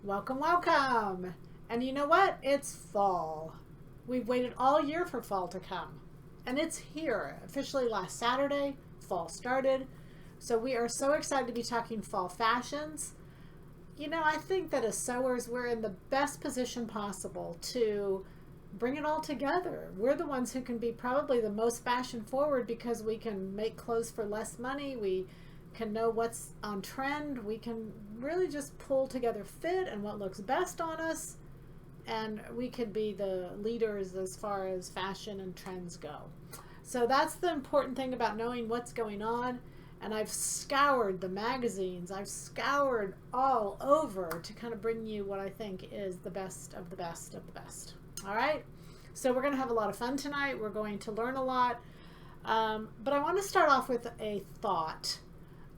Welcome, welcome. And you know what? It's fall. We've waited all year for fall to come. And it's here. Officially last Saturday, fall started. So we are so excited to be talking fall fashions. You know, I think that as sewers, we're in the best position possible to bring it all together. We're the ones who can be probably the most fashion forward because we can make clothes for less money. We can know what's on trend. We can really just pull together fit and what looks best on us. And we could be the leaders as far as fashion and trends go. So that's the important thing about knowing what's going on. And I've scoured the magazines. I've scoured all over to kind of bring you what I think is the best of the best of the best. All right. So we're going to have a lot of fun tonight. We're going to learn a lot. But I want to start off with a thought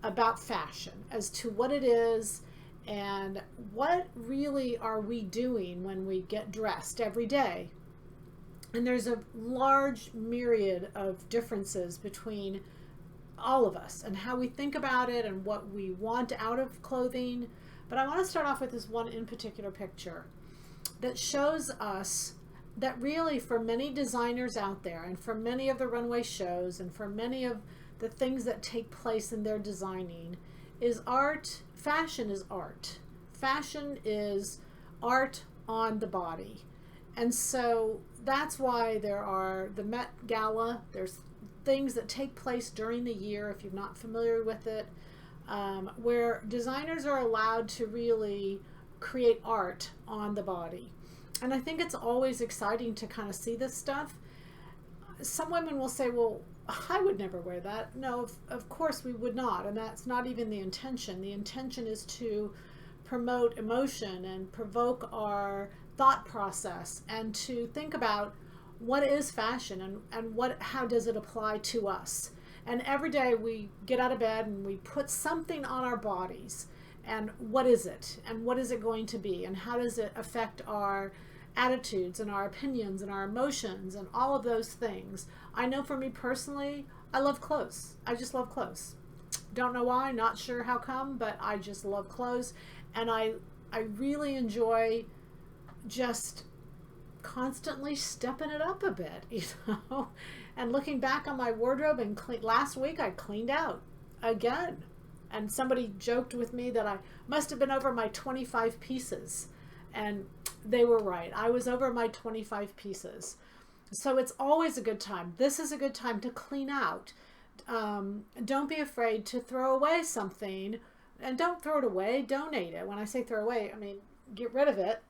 about fashion as to what it is and what really are we doing when we get dressed every day. And there's a large myriad of differences between all of us and how we think about it and what we want out of clothing. But I want to start off with this one in particular picture that shows us that really for many designers out there and for many of the runway shows and for many of the things that take place in their designing is art. Fashion is art. Fashion is art on the body. And so that's why there are the Met Gala. There's things that take place during the year, if you're not familiar with it, where designers are allowed to really create art on the body. And I think it's always exciting to kind of see this stuff. Some women will say, well, I would never wear that. No, of course we would not. And that's not even the intention. The intention is to promote emotion and provoke our thought process and to think about what is fashion and how does it apply to us. And every day we get out of bed and we put something on our bodies. And what is it? And what is it going to be? And how does it affect our attitudes and our opinions and our emotions and all of those things? I know for me personally, I love clothes. I just love clothes. Don't know why, not sure how come, but I just love clothes. And I really enjoy just constantly stepping it up a bit, you know, and looking back on my wardrobe. And last week I cleaned out again. And somebody joked with me that I must have been over my 25 pieces. And they were right. I was over my 25 pieces. So it's always a good time. This is a good time to clean out. Don't be afraid to throw away something. And don't throw it away. Donate it. When I say throw away, I mean get rid of it.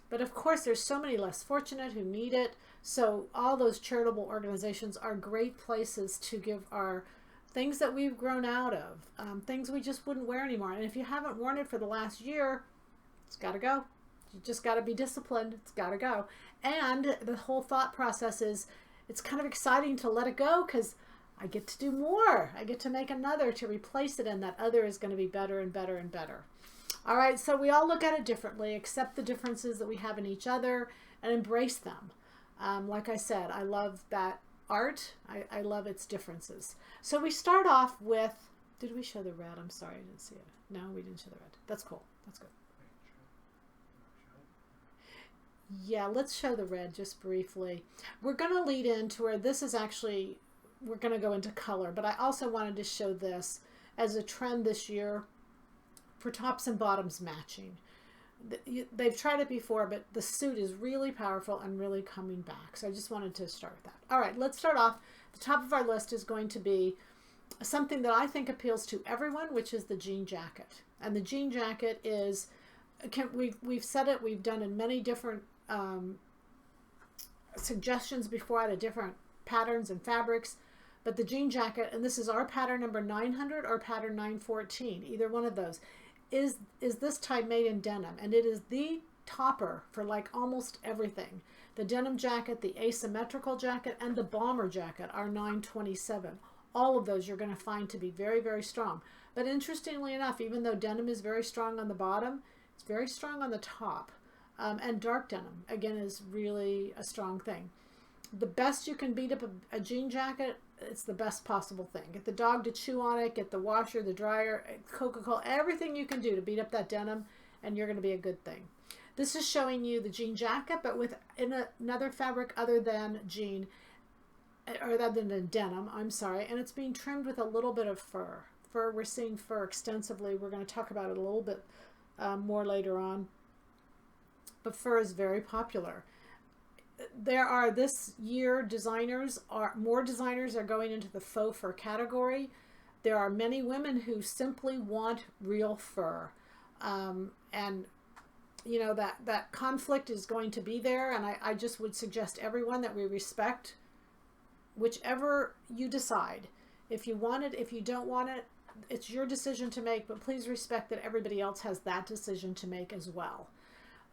But of course, there's so many less fortunate who need it. So all those charitable organizations are great places to give our things that we've grown out of, things we just wouldn't wear anymore. And if you haven't worn it for the last year, it's got to go. You just got to be disciplined. It's got to go. And the whole thought process is it's kind of exciting to let it go because I get to do more. I get to make another to replace it, and that other is going to be better and better and better. All right, so we all look at it differently, accept the differences that we have in each other and embrace them. Like I said, I love that art. I love its differences. So we start off with, did we show the red? I'm sorry, I didn't see it. No, we didn't show the red. That's cool. That's good. Yeah, let's show the red just briefly. We're going to lead into where this is actually, we're going to go into color, but I also wanted to show this as a trend this year for tops and bottoms matching. They've tried it before, but the suit is really powerful and really coming back. So I just wanted to start with that. All right, let's start off. The top of our list is going to be something that I think appeals to everyone, which is the jean jacket. And the jean jacket is, we've said it, we've done in many different suggestions before out of different patterns and fabrics. But the jean jacket, and this is our pattern number 900 or pattern 914, either one of those, is this time made in denim. And it is the topper for like almost everything. The denim jacket, the asymmetrical jacket, and the bomber jacket are 927. All of those you're going to find to be very, very strong. But interestingly enough, even though denim is very strong on the bottom, it's very strong on the top. And dark denim, again, is really a strong thing. The best you can beat up a jean jacket, it's the best possible thing. Get the dog to chew on it, get the washer, the dryer, Coca-Cola, everything you can do to beat up that denim, and you're going to be a good thing. This is showing you the jean jacket, but with another fabric other than jean, or other than denim, I'm sorry, and it's being trimmed with a little bit of fur. We're seeing fur extensively. We're going to talk about it a little bit more later on. But fur is very popular. There are this year more designers are going into the faux fur category. There are many women who simply want real fur. And you know, that conflict is going to be there. And I just would suggest everyone that we respect whichever you decide. If you want it, if you don't want it, it's your decision to make, but please respect that everybody else has that decision to make as well.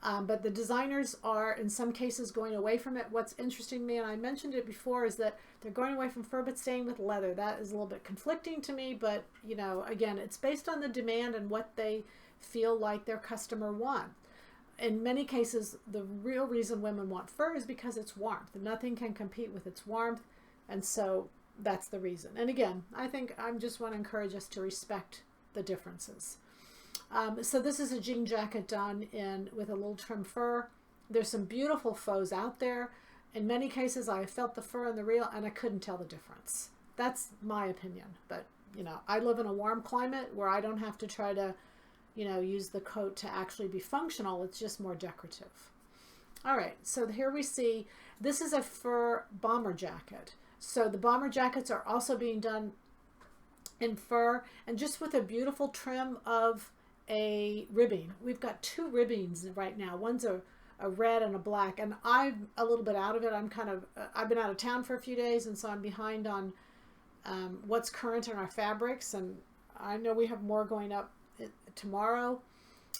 But the designers are, in some cases, going away from it. What's interesting to me, and I mentioned it before, is that they're going away from fur but staying with leather. That is a little bit conflicting to me, but, you know, again, it's based on the demand and what they feel like their customer wants. In many cases, the real reason women want fur is because it's warmth. Nothing can compete with its warmth, and so that's the reason. And again, I think I just want to encourage us to respect the differences. So this is a jean jacket done with a little trim fur. There's some beautiful faux out there. In many cases, I felt the fur in the real, and I couldn't tell the difference. That's my opinion. But, you know, I live in a warm climate where I don't have to try to, you know, use the coat to actually be functional. It's just more decorative. All right, so here we see, this is a fur bomber jacket. So the bomber jackets are also being done in fur, and just with a beautiful trim of a ribbing. We've got two ribbings right now. One's a red and a black, and I'm a little bit out of it. I've been out of town for a few days, and so I'm behind on what's current in our fabrics, and I know we have more going up tomorrow,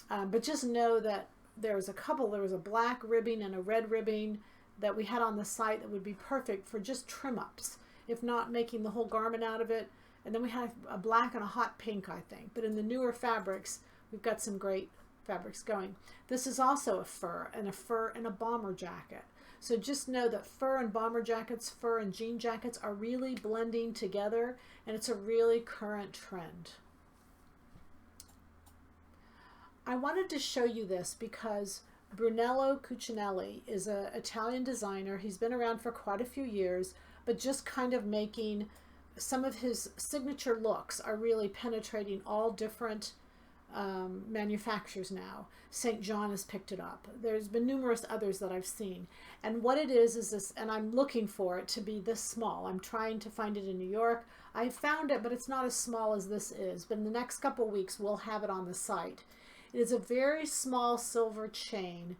but just know that there was a black ribbing and a red ribbing that we had on the site that would be perfect for just trim ups, if not making the whole garment out of it. And then we have a black and a hot pink, I think. But in the newer fabrics, we've got some great fabrics going. This is also a fur and a bomber jacket. So just know that fur and bomber jackets, fur and jean jackets are really blending together, and it's a really current trend. I wanted to show you this because Brunello Cucinelli is an Italian designer. He's been around for quite a few years, but just kind of making some of his signature looks are really penetrating all different manufacturers now. St. John has picked it up. There's been numerous others that I've seen. And what it is this, and I'm looking for it to be this small. I'm trying to find it in New York. I found it, but it's not as small as this is. But in the next couple weeks, we'll have it on the site. It is a very small silver chain.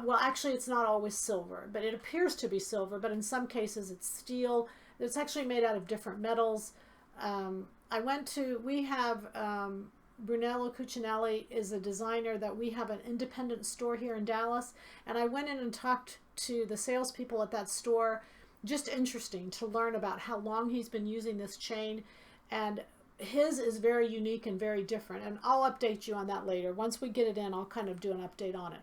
Well, actually, it's not always silver, but it appears to be silver, but in some cases it's steel. It's actually made out of different metals. We have Brunello Cucinelli is a designer that we have an independent store here in Dallas, and I went in and talked to the salespeople at that store. Just interesting to learn about how long he's been using this chain, and his is very unique and very different, and I'll update you on that later. Once we get it in, I'll kind of do an update on it.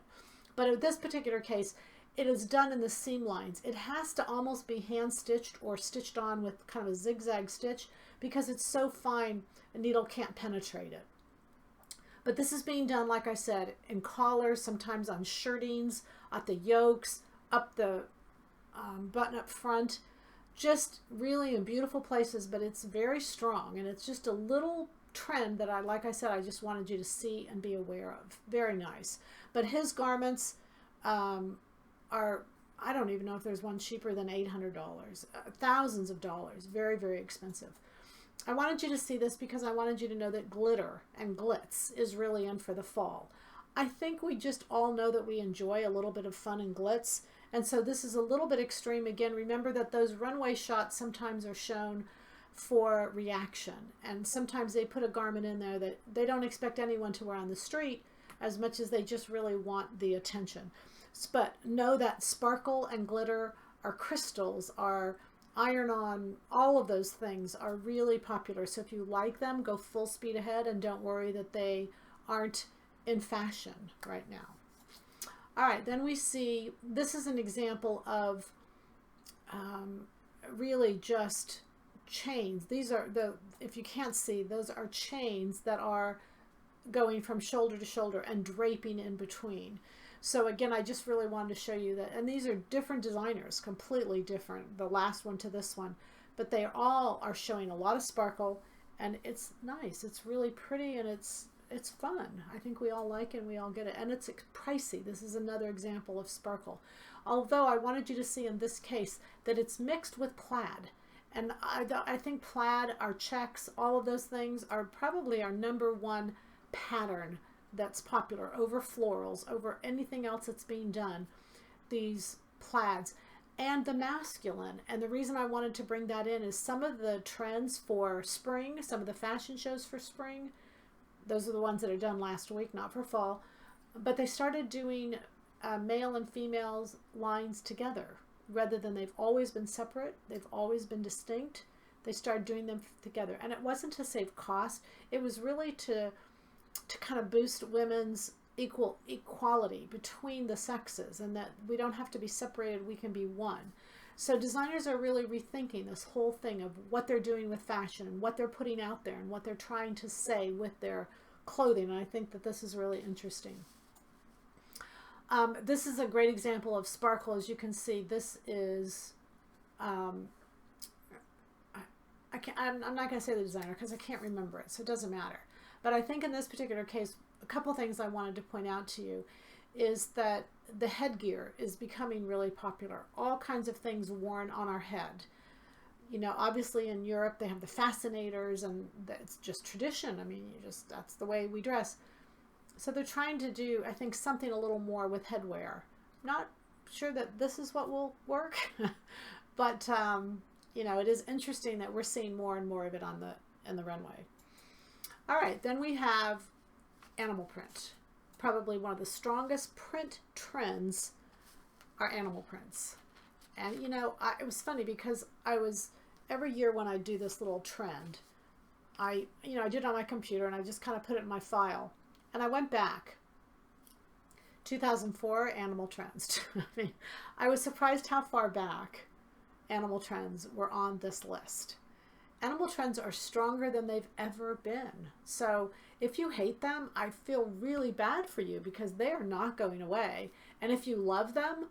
But in this particular case, it is done in the seam lines. It has to almost be hand stitched or stitched on with kind of a zigzag stitch because it's so fine a needle can't penetrate it. But this is being done, like I said, in collars, sometimes on shirtings, at the yokes, up the button up front. Just really in beautiful places, but it's very strong, and it's just a little trend that like I said, I just wanted you to see and be aware of. Very nice. But his garments are, I don't even know if there's one cheaper than $800, thousands of dollars, very, very expensive. I wanted you to see this because I wanted you to know that glitter and glitz is really in for the fall. I think we just all know that we enjoy a little bit of fun and glitz. And so this is a little bit extreme. Again, remember that those runway shots sometimes are shown for reaction. And sometimes they put a garment in there that they don't expect anyone to wear on the street as much as they just really want the attention. But know that sparkle and glitter, our crystals, our iron-on, all of those things are really popular. So if you like them, go full speed ahead and don't worry that they aren't in fashion right now. All right, then we see, this is an example of really just chains. These are if you can't see, those are chains that are going from shoulder to shoulder and draping in between. So again, I just really wanted to show you that, and these are different designers, completely different, the last one to this one, but they all are showing a lot of sparkle, and it's nice. It's really pretty, and it's fun. I think we all like it and we all get it, and it's pricey. This is another example of sparkle. Although I wanted you to see in this case that it's mixed with plaid. And I think plaid, our checks, all of those things are probably our #1 pattern that's popular over florals, over anything else that's being done. These plaids and the masculine. And the reason I wanted to bring that in is some of the trends for spring, some of the fashion shows for spring, those are the ones that are done last week, not for fall, but they started doing male and females lines together rather than they've always been separate. They've always been distinct. They started doing them together, and it wasn't to save cost. It was really to kind of boost women's equality between the sexes, and that we don't have to be separated, we can be one. So designers are really rethinking this whole thing of what they're doing with fashion and what they're putting out there and what they're trying to say with their clothing, and I think that this is really interesting. This is a great example of sparkle. As you can see, this is I'm not going to say the designer because I can't remember it, so it doesn't matter. But I think in this particular case, a couple things I wanted to point out to you is that the headgear is becoming really popular. All kinds of things worn on our head. You know, obviously in Europe they have the fascinators, and it's just tradition. I mean, that's the way we dress. So they're trying to do, I think, something a little more with headwear. Not sure that this is what will work, but you know, it is interesting that we're seeing more and more of it in the runway. All right, then we have animal print. Probably one of the strongest print trends are animal prints. And you know, it was funny because every year when I do this little trend, I did it on my computer and I just kind of put it in my file. And I went back, 2004 animal trends. I mean, I was surprised how far back animal trends were on this list. Animal trends are stronger than they've ever been. So if you hate them, I feel really bad for you because they are not going away. And if you love them,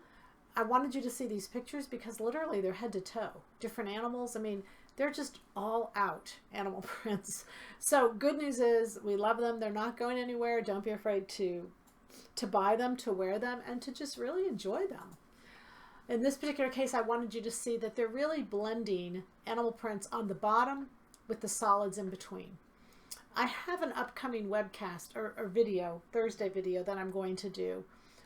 I wanted you to see these pictures because literally they're head to toe. Different animals. I mean, they're just all out animal prints. So good news is we love them. They're not going anywhere. Don't be afraid to buy them, to wear them, and to just really enjoy them. In this particular case, I wanted you to see that they're really blending animal prints on the bottom with the solids in between. I have an upcoming webcast or video, Thursday video, that I'm going to do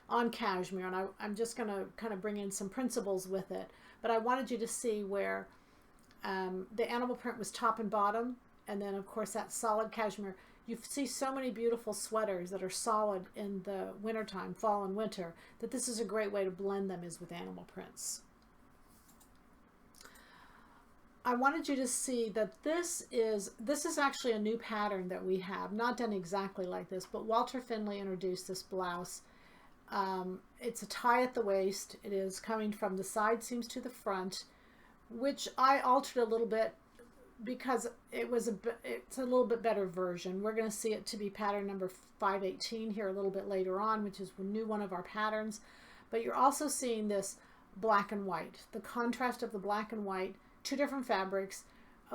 on cashmere, and I'm just going to kind of bring in some principles with it. But I wanted you to see where the animal print was top and bottom, and then of course that solid cashmere. You see so many beautiful sweaters that are solid in the wintertime, fall and winter, that this is a great way to blend them is with animal prints. I wanted you to see that this is actually a new pattern that we have, not done exactly like this, but Walter Finley introduced this blouse. It's a tie at the waist. It is coming from the side seams to the front, which I altered a little bit because it's a little bit better version. We're going to see it to be pattern number 518 here a little bit later on, which is a new one of our patterns. But you're also seeing this black and white, the contrast of the black and white, two different fabrics.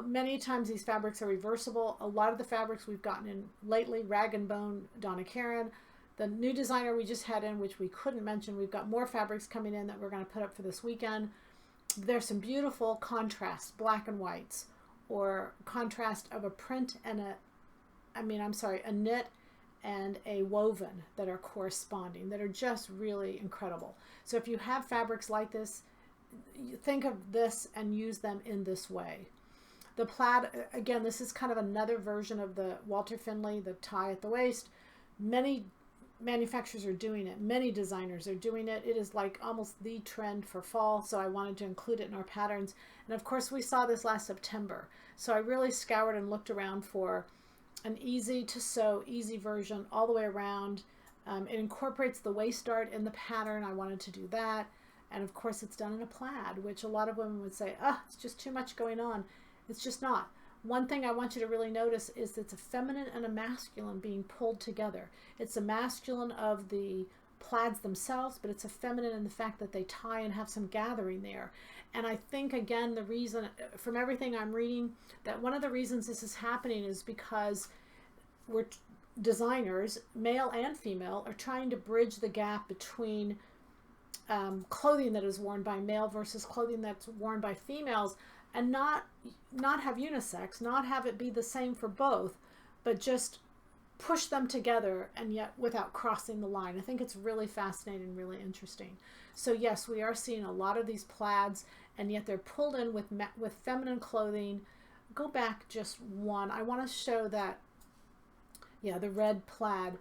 Many times these fabrics are reversible. A lot of the fabrics we've gotten in lately, Rag and Bone, Donna Karan. The new designer we just had in, which we couldn't mention, we've got more fabrics coming in that we're going to put up for this weekend. There's some beautiful contrast, black and whites, or contrast of a print and a knit and a woven that are corresponding, that are just really incredible. So if you have fabrics like this, think of this and use them in this way. The plaid, again, this is kind of another version of the Walter Finley, the tie at the waist. Many manufacturers are doing it. Many designers are doing it. It is like almost the trend for fall, so I wanted to include it in our patterns. And of course, we saw this last September. So I really scoured and looked around for an easy to sew, easy version all the way around. It incorporates the waist dart in the pattern. I wanted to do that. And of course, it's done in a plaid, which a lot of women would say, oh, it's just too much going on. It's just not. one thing I want you to really notice is it's a feminine and a masculine being pulled together. It's a masculine of the plaids themselves, but it's a feminine in the fact that they tie and have some gathering there. And I think, again, the reason, from everything I'm reading, that one of the reasons this is happening is because we're designers, male and female, are trying to bridge the gap between clothing that is worn by male versus clothing that's worn by females, and not have unisex, not have it be the same for both, but just push them together, and yet without crossing the line. I think it's really fascinating, really interesting. So yes, we are seeing a lot of these plaids, and yet they're pulled in with feminine clothing. Go back just one. I want to show that, yeah, the red plaid.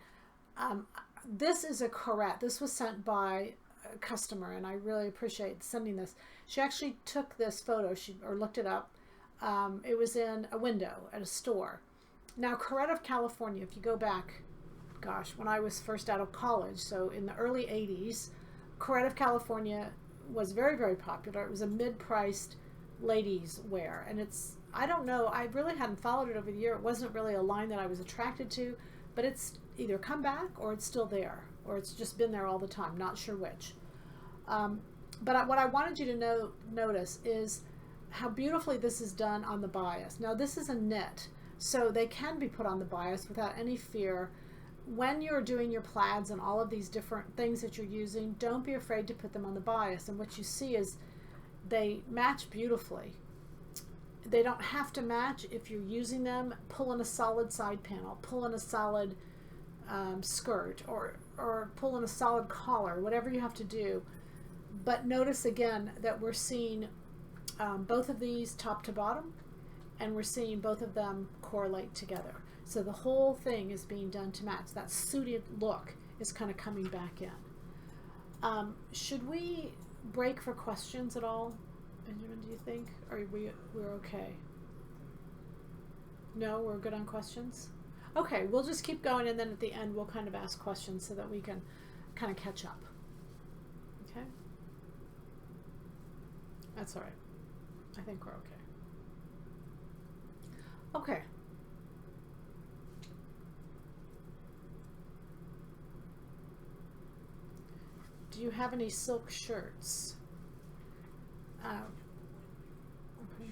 This is a Corette. This was sent by a customer, and I really appreciate sending this. She actually took this photo, or looked it up. It was in a window at a store. Now, Corette of California, if you go back, gosh, when I was first out of college, so in the early 80s, Corette of California was very, very popular. It was a mid-priced ladies wear, and it's, I don't know, I really hadn't followed it over the year. It wasn't really a line that I was attracted to, but it's either come back or it's still there, or it's just been there all the time, not sure which. But what I wanted you to notice is how beautifully this is done on the bias. Now, this is a knit, so they can be put on the bias without any fear. When you're doing your plaids and all of these different things that you're using, don't be afraid to put them on the bias. And what you see is they match beautifully. They don't have to match if you're using them. Pull in a solid side panel, pull in a solid skirt, or pull in a solid collar, whatever you have to do. But notice again that we're seeing both of these top to bottom, and we're seeing both of them correlate together. So the whole thing is being done to match. That suited look is kind of coming back in. Should we break for questions at all, Benjamin, do you think? Or we're okay? No, we're good on questions? Okay, we'll just keep going, and then at the end we'll kind of ask questions so that we can kind of catch up. Okay? That's all right. I think we're okay. Okay. Do you have any silk shirts? Okay.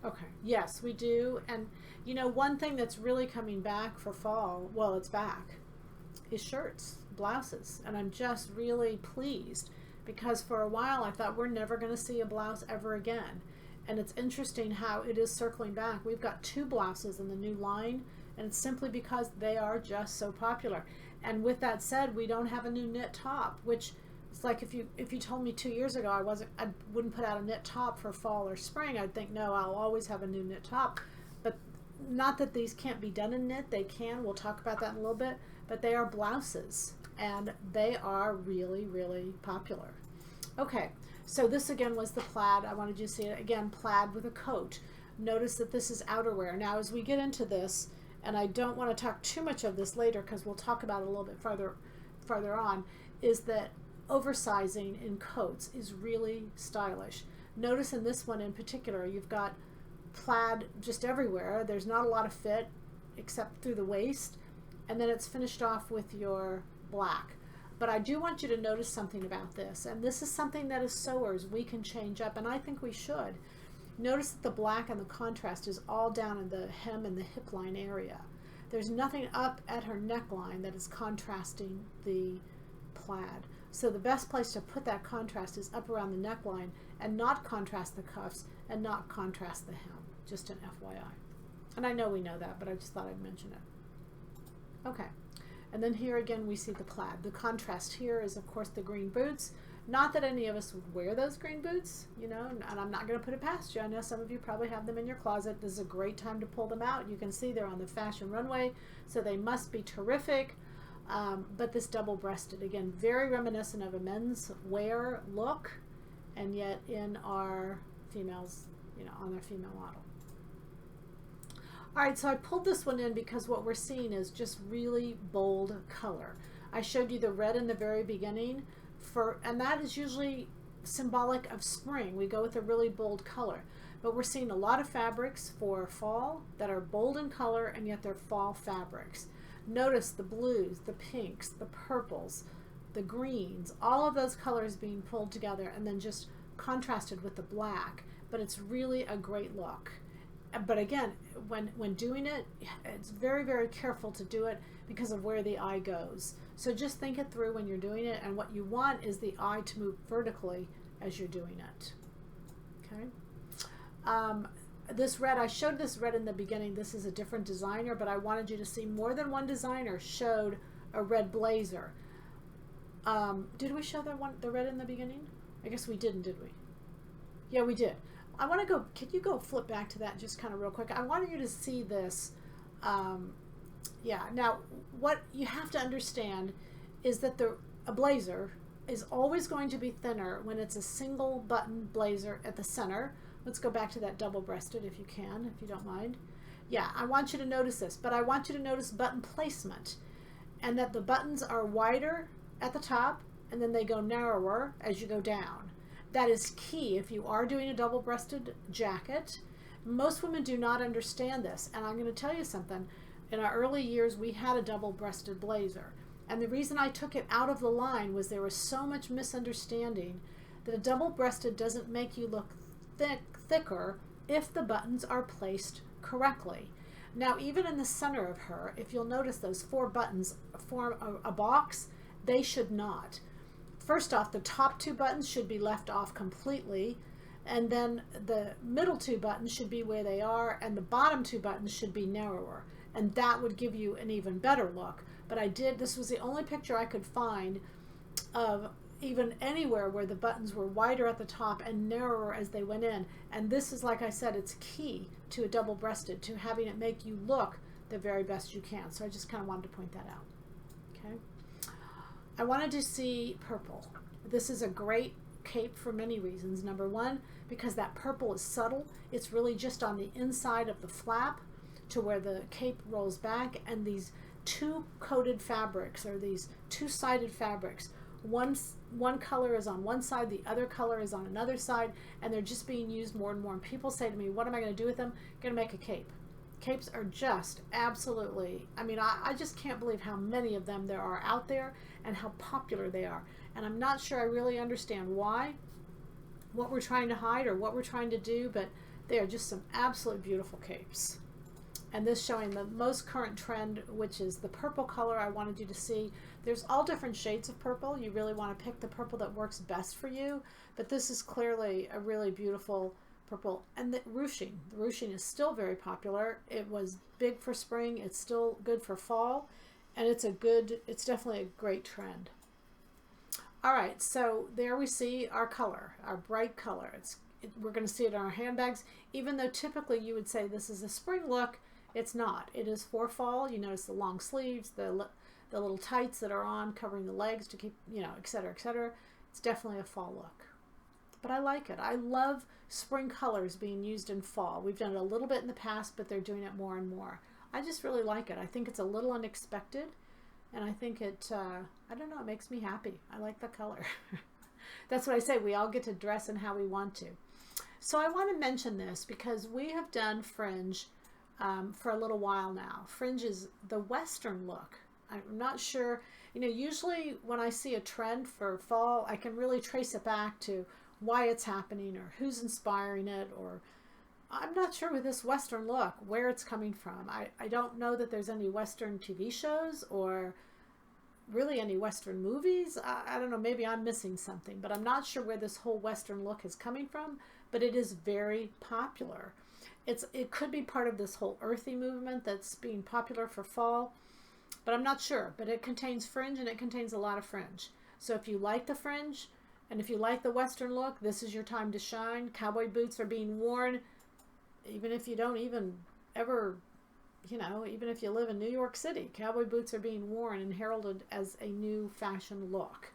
Okay. Yes, we do. And you know, one thing that's really coming back for fall, well, it's back, is shirts, blouses. And I'm just really pleased, because for a while I thought we're never going to see a blouse ever again. And it's interesting how it is circling back. We've got 2 blouses in the new line, and it's simply because they are just so popular. And with that said, we don't have a new knit top, which it's like if you told me 2 years ago I wouldn't put out a knit top for fall or spring, I'd think, no, I'll always have a new knit top. But not that these can't be done in knit, they can. We'll talk about that in a little bit. But they are blouses, and they are really, really popular. Okay, so this again was the plaid. I wanted you to see it again, plaid with a coat. Notice that this is outerwear. Now, as we get into this, and I don't want to talk too much of this later because we'll talk about it a little bit farther on, is that oversizing in coats is really stylish. Notice in this one in particular, you've got plaid just everywhere. There's not a lot of fit except through the waist, and then it's finished off with your black. But I do want you to notice something about this, and this is something that as sewers we can change up, and I think we should. Notice that the black and the contrast is all down in the hem and the hip line area. There's nothing up at her neckline that is contrasting the plaid. So the best place to put that contrast is up around the neckline, and not contrast the cuffs and not contrast the hem. Just an FYI. And I know we know that, but I just thought I'd mention it. Okay. And then here again we see the plaid. The contrast here is of course the green boots. Not that any of us would wear those green boots, you know, and I'm not going to put it past you. I know some of you probably have them in your closet. This is a great time to pull them out. You can see they're on the fashion runway, so they must be terrific. But this double-breasted, again, very reminiscent of a men's wear look, and yet in our females, you know, on their female model. All right, so I pulled this one in because what we're seeing is just really bold color. I showed you the red in the very beginning, and that is usually symbolic of spring. We go with a really bold color. But we're seeing a lot of fabrics for fall that are bold in color, and yet they're fall fabrics. Notice the blues, the pinks, the purples, the greens, all of those colors being pulled together and then just contrasted with the black. But it's really a great look. But again, when doing it, it's very, very careful to do it because of where the eye goes. So just think it through when you're doing it, and what you want is the eye to move vertically as you're doing it. Okay. This red, I showed this red in the beginning. This is a different designer, but I wanted you to see more than one designer showed a red blazer. Did we show the red in the beginning? I guess we didn't, did we? Yeah, we did. I want to go, can you go flip back to that just kind of real quick? I wanted you to see this. Yeah, now what you have to understand is that a blazer is always going to be thinner when it's a single button blazer at the center. Let's go back to that double-breasted if you can, if you don't mind. Yeah, I want you to notice this, but I want you to notice button placement, and that the buttons are wider at the top and then they go narrower as you go down. That is key if you are doing a double-breasted jacket. Most women do not understand this, and I'm going to tell you something. In our early years, we had a double-breasted blazer, and the reason I took it out of the line was there was so much misunderstanding that a double-breasted doesn't make you look thicker if the buttons are placed correctly. Now, even in the center of her, if you'll notice those 4 buttons form a box, they should not. First off, the top 2 buttons should be left off completely, and then the middle 2 buttons should be where they are, and the bottom 2 buttons should be narrower, and that would give you an even better look. But this was the only picture I could find of even anywhere where the buttons were wider at the top and narrower as they went in. And this is, like I said, it's key to a double-breasted, to having it make you look the very best you can. So I just kind of wanted to point that out. Okay. I wanted to see purple. This is a great cape for many reasons. Number one, because that purple is subtle. It's really just on the inside of the flap to where the cape rolls back, and these 2 coated fabrics, or these 2-sided fabrics, one color is on one side, the other color is on another side, and they're just being used more and more. And people say to me, what am I going to do with them? I'm going to make a cape. Capes are just absolutely, I mean, I just can't believe how many of them there are out there and how popular they are. And I'm not sure I really understand why, what we're trying to hide or what we're trying to do, but they are just some absolutely beautiful capes. And this showing the most current trend, which is the purple color. I wanted you to see there's all different shades of purple. You really want to pick the purple that works best for you, but this is clearly a really beautiful purple. And the ruching is still very popular. It was big for spring, it's still good for fall, and it's definitely a great trend. All right, so there we see our color, our bright color. We're going to see it on our handbags, even though typically you would say this is a spring look. It's not. It is for fall. You notice the long sleeves, the little tights that are on covering the legs to keep, et cetera, et cetera. It's definitely a fall look. But I like it. I love spring colors being used in fall. We've done it a little bit in the past, but they're doing it more and more. I just really like it. I think it's a little unexpected, and I think it, I don't know, it makes me happy. I like the color. That's what I say. We all get to dress in how we want to. So I want to mention this because we have done fringe for a little while now. Fringe is the Western look. I'm not sure, usually when I see a trend for fall, I can really trace it back to why it's happening or who's inspiring it, or I'm not sure with this Western look where it's coming from. I don't know that there's any Western TV shows or really any Western movies. I don't know, maybe I'm missing something, but I'm not sure where this whole Western look is coming from, but it is very popular. It could be part of this whole earthy movement that's being popular for fall, but I'm not sure. But it contains fringe, and it contains a lot of fringe. So if you like the fringe, and if you like the Western look, this is your time to shine. Cowboy boots are being worn, even if you don't even ever, even if you live in New York City, cowboy boots are being worn and heralded as a new fashion look.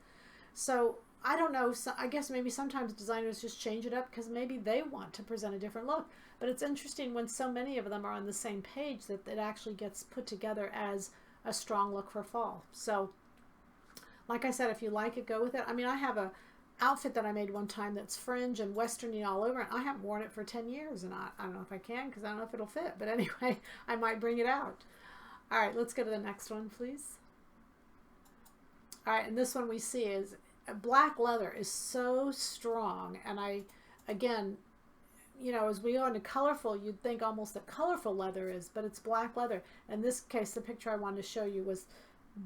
So I don't know, so I guess maybe sometimes designers just change it up because maybe they want to present a different look. But it's interesting when so many of them are on the same page that it actually gets put together as a strong look for fall. So like I said, if you like it, go with it. I mean, I have a outfit that I made one time that's fringe and westerny all over, and I haven't worn it for 10 years, and I don't know if I can because I don't know if it'll fit, but anyway, I might bring it out. All right, let's go to the next one, please. All right, and this one we see is black leather is so strong, and again, you know, as we go into colorful, you'd think almost that colorful leather is, but it's black leather. In this case, the picture I wanted to show you was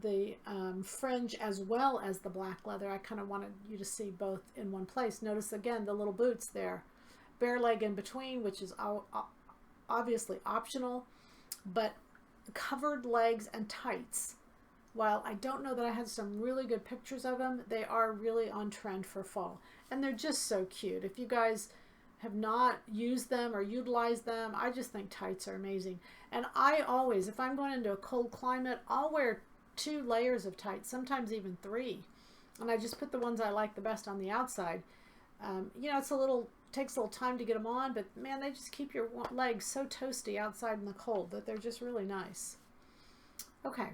the fringe as well as the black leather. I kind of wanted you to see both in one place. Notice again the little boots there, bare leg in between, which is obviously optional, but covered legs and tights. While I don't know that I had some really good pictures of them, they are really on trend for fall, and they're just so cute. If you guys have not used them or utilized them, I just think tights are amazing. And I always, if I'm going into a cold climate, I'll wear 2 layers of tights, sometimes even 3, and I just put the ones I like the best on the outside. You know, takes a little time to get them on, but man, they just keep your legs so toasty outside in the cold that they're just really nice. Okay,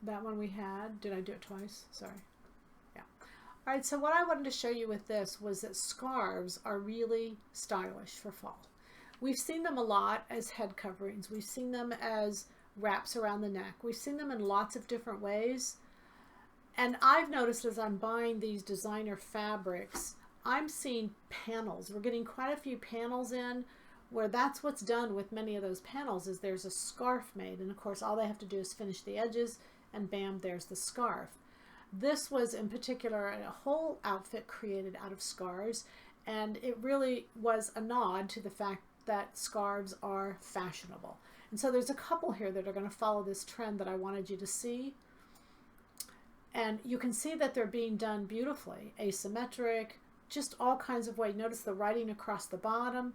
that one we had, did I do it twice? Sorry. Yeah. All right, so what I wanted to show you with this was that scarves are really stylish for fall. We've seen them a lot as head coverings. We've seen them as wraps around the neck. We've seen them in lots of different ways. And I've noticed as I'm buying these designer fabrics, I'm seeing panels. We're getting quite a few panels in where that's what's done with many of those panels is there's a scarf made. And of course, all they have to do is finish the edges and bam, there's the scarf. This was in particular a whole outfit created out of scarves. And it really was a nod to the fact that scarves are fashionable. And so there's a couple here that are going to follow this trend that I wanted you to see. And you can see that they're being done beautifully, asymmetric, just all kinds of ways. Notice the writing across the bottom.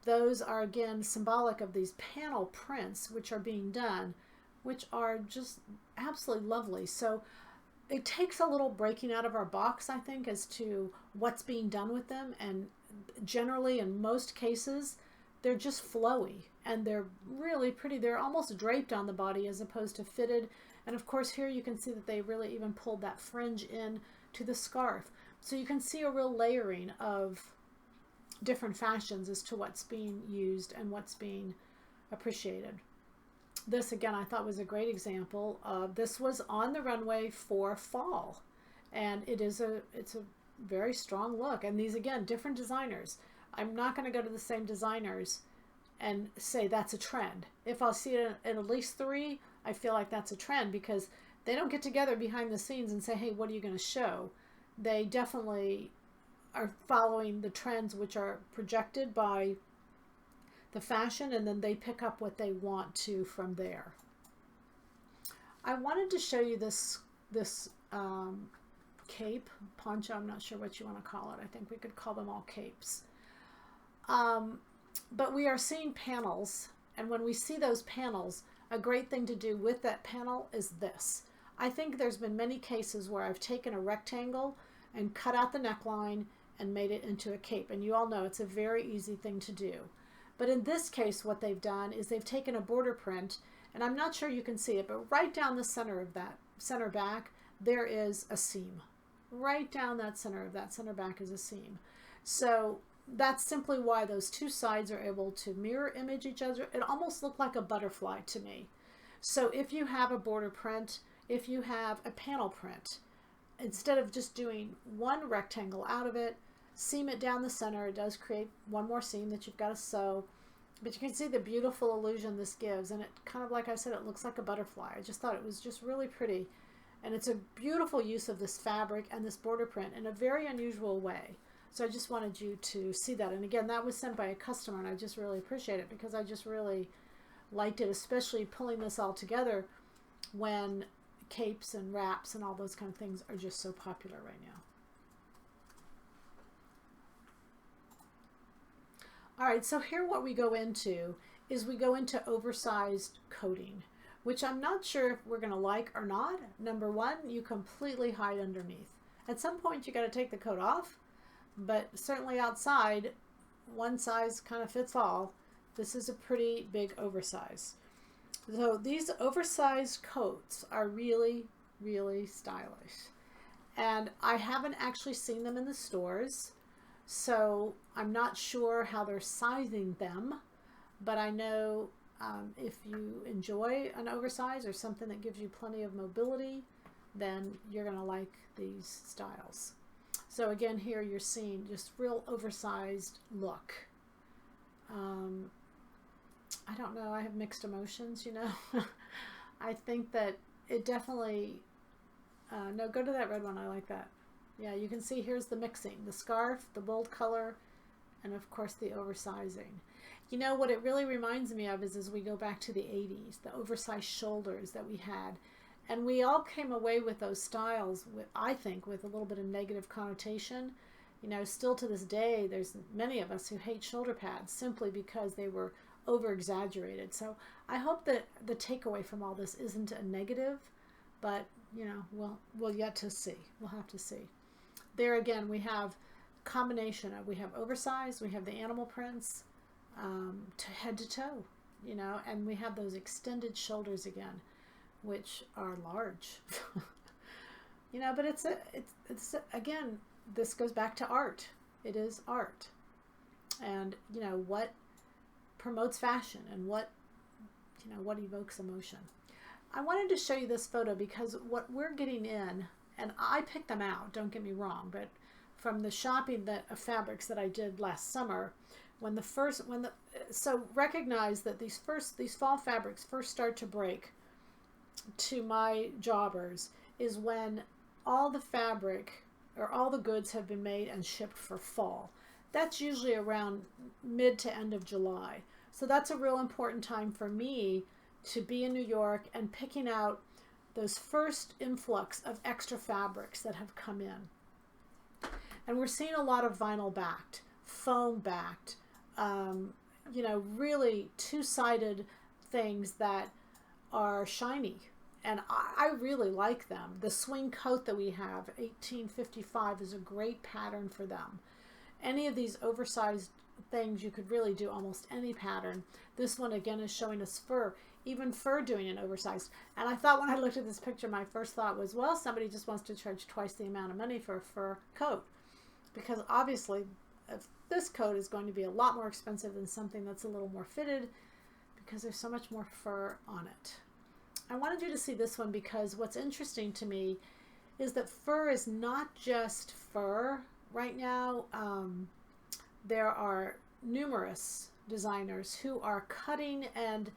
Those are again symbolic of these panel prints which are being done, which are just absolutely lovely. So it takes a little breaking out of our box, I think, as to what's being done with them. And generally, in most cases, they're just flowy and they're really pretty. They're almost draped on the body as opposed to fitted. And of course, here you can see that they really even pulled that fringe in to the scarf. So you can see a real layering of different fashions as to what's being used and what's being appreciated. This again, I thought was a great example. This was on the runway for fall, and it's a very strong look. And these again, different designers. I'm not going to go to the same designers and say that's a trend. If I'll see it in at least 3, I feel like that's a trend because they don't get together behind the scenes and say, hey, what are you going to show? They definitely are following the trends which are projected by the fashion, and then they pick up what they want to from there. I wanted to show you this cape, poncho, I'm not sure what you want to call it. I think we could call them all capes. But we are seeing panels, and when we see those panels, a great thing to do with that panel is this. I think there's been many cases where I've taken a rectangle and cut out the neckline and made it into a cape, and you all know it's a very easy thing to do. But in this case, what they've done is they've taken a border print, and I'm not sure you can see it, but right down the center of that center back, there is a seam. Right down that center of that center back is a seam. So that's simply why those 2 sides are able to mirror image each other. It almost looked like a butterfly to me. So if you have a border print, if you have a panel print, instead of just doing one rectangle out of it, seam it down the center. It does create one more seam that you've got to sew. But you can see the beautiful illusion this gives. And it kind of, like I said, it looks like a butterfly. I just thought it was just really pretty. And it's a beautiful use of this fabric and this border print in a very unusual way. So I just wanted you to see that. And again, that was sent by a customer, and I just really appreciate it because I just really liked it, especially pulling this all together when capes and wraps and all those kind of things are just so popular right now. All right, so here what we go into is we go into oversized coating, which I'm not sure if we're going to like or not. Number one, you completely hide underneath. At some point, you got to take the coat off, but certainly outside, one size kind of fits all. This is a pretty big oversize. So these oversized coats are really really stylish. And I haven't actually seen them in the stores, so I'm not sure how they're sizing them, but I know if you enjoy an oversize or something that gives you plenty of mobility, then you're going to like these styles. So again, here you're seeing just real oversized look. I don't know, I have mixed emotions, you know. I think that it definitely, no, go to that red one, I like that. Yeah, you can see here's the mixing, the scarf, the bold color, and of course the oversizing. You know, what it really reminds me of is as we go back to the 80s, the oversized shoulders that we had. And we all came away with those styles, with, I think, with a little bit of negative connotation. You know, still to this day, there's many of us who hate shoulder pads simply because they were over-exaggerated. So I hope that the takeaway from all this isn't a negative, but, you know, we'll yet to see. We'll have to see. There again, we have combination of, we have oversized, we have the animal prints, to head to toe, you know, and we have those extended shoulders again, which are large. You know, but it's again, this goes back to art. It is art. And, you know, what promotes fashion and what, you know, what evokes emotion. I wanted to show you this photo because what we're getting in, and I picked them out, don't get me wrong, but from the shopping of fabrics that I did last summer, so recognize that these fall fabrics first start to break to my jobbers is when all the fabric or all the goods have been made and shipped for fall. That's usually around mid to end of July. So that's a real important time for me to be in New York and picking out those first influx of extra fabrics that have come in. And we're seeing a lot of vinyl backed, foam backed, you know, really two-sided things that are shiny. And I really like them. The swing coat that we have, 1855, is a great pattern for them. Any of these oversized things, you could really do almost any pattern. This one, again, is showing us fur. Even fur doing an oversized. And I thought when I looked at this picture, my first thought was, well, somebody just wants to charge twice the amount of money for a fur coat. Because obviously, if this coat is going to be a lot more expensive than something that's a little more fitted because there's so much more fur on it. I wanted you to see this one because what's interesting to me is that fur is not just fur. Right now, there are numerous designers who are cutting and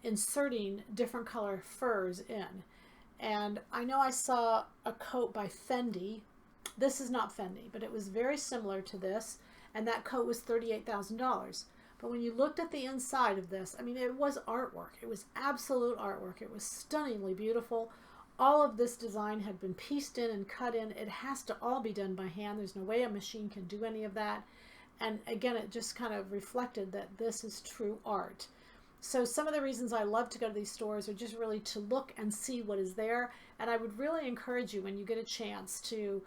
inserting different color furs in. And I know I saw a coat by Fendi. This is not Fendi, but it was very similar to this, and that coat was $38,000. But when you looked at the inside of this, I mean, it was artwork. It was absolute artwork. It was stunningly beautiful. All of this design had been pieced in and cut in. It has to all be done by hand. There's no way a machine can do any of that. And again, it just kind of reflected that this is true art. So some of the reasons I love to go to these stores are just really to look and see what is there. And I would really encourage you when you get a chance to,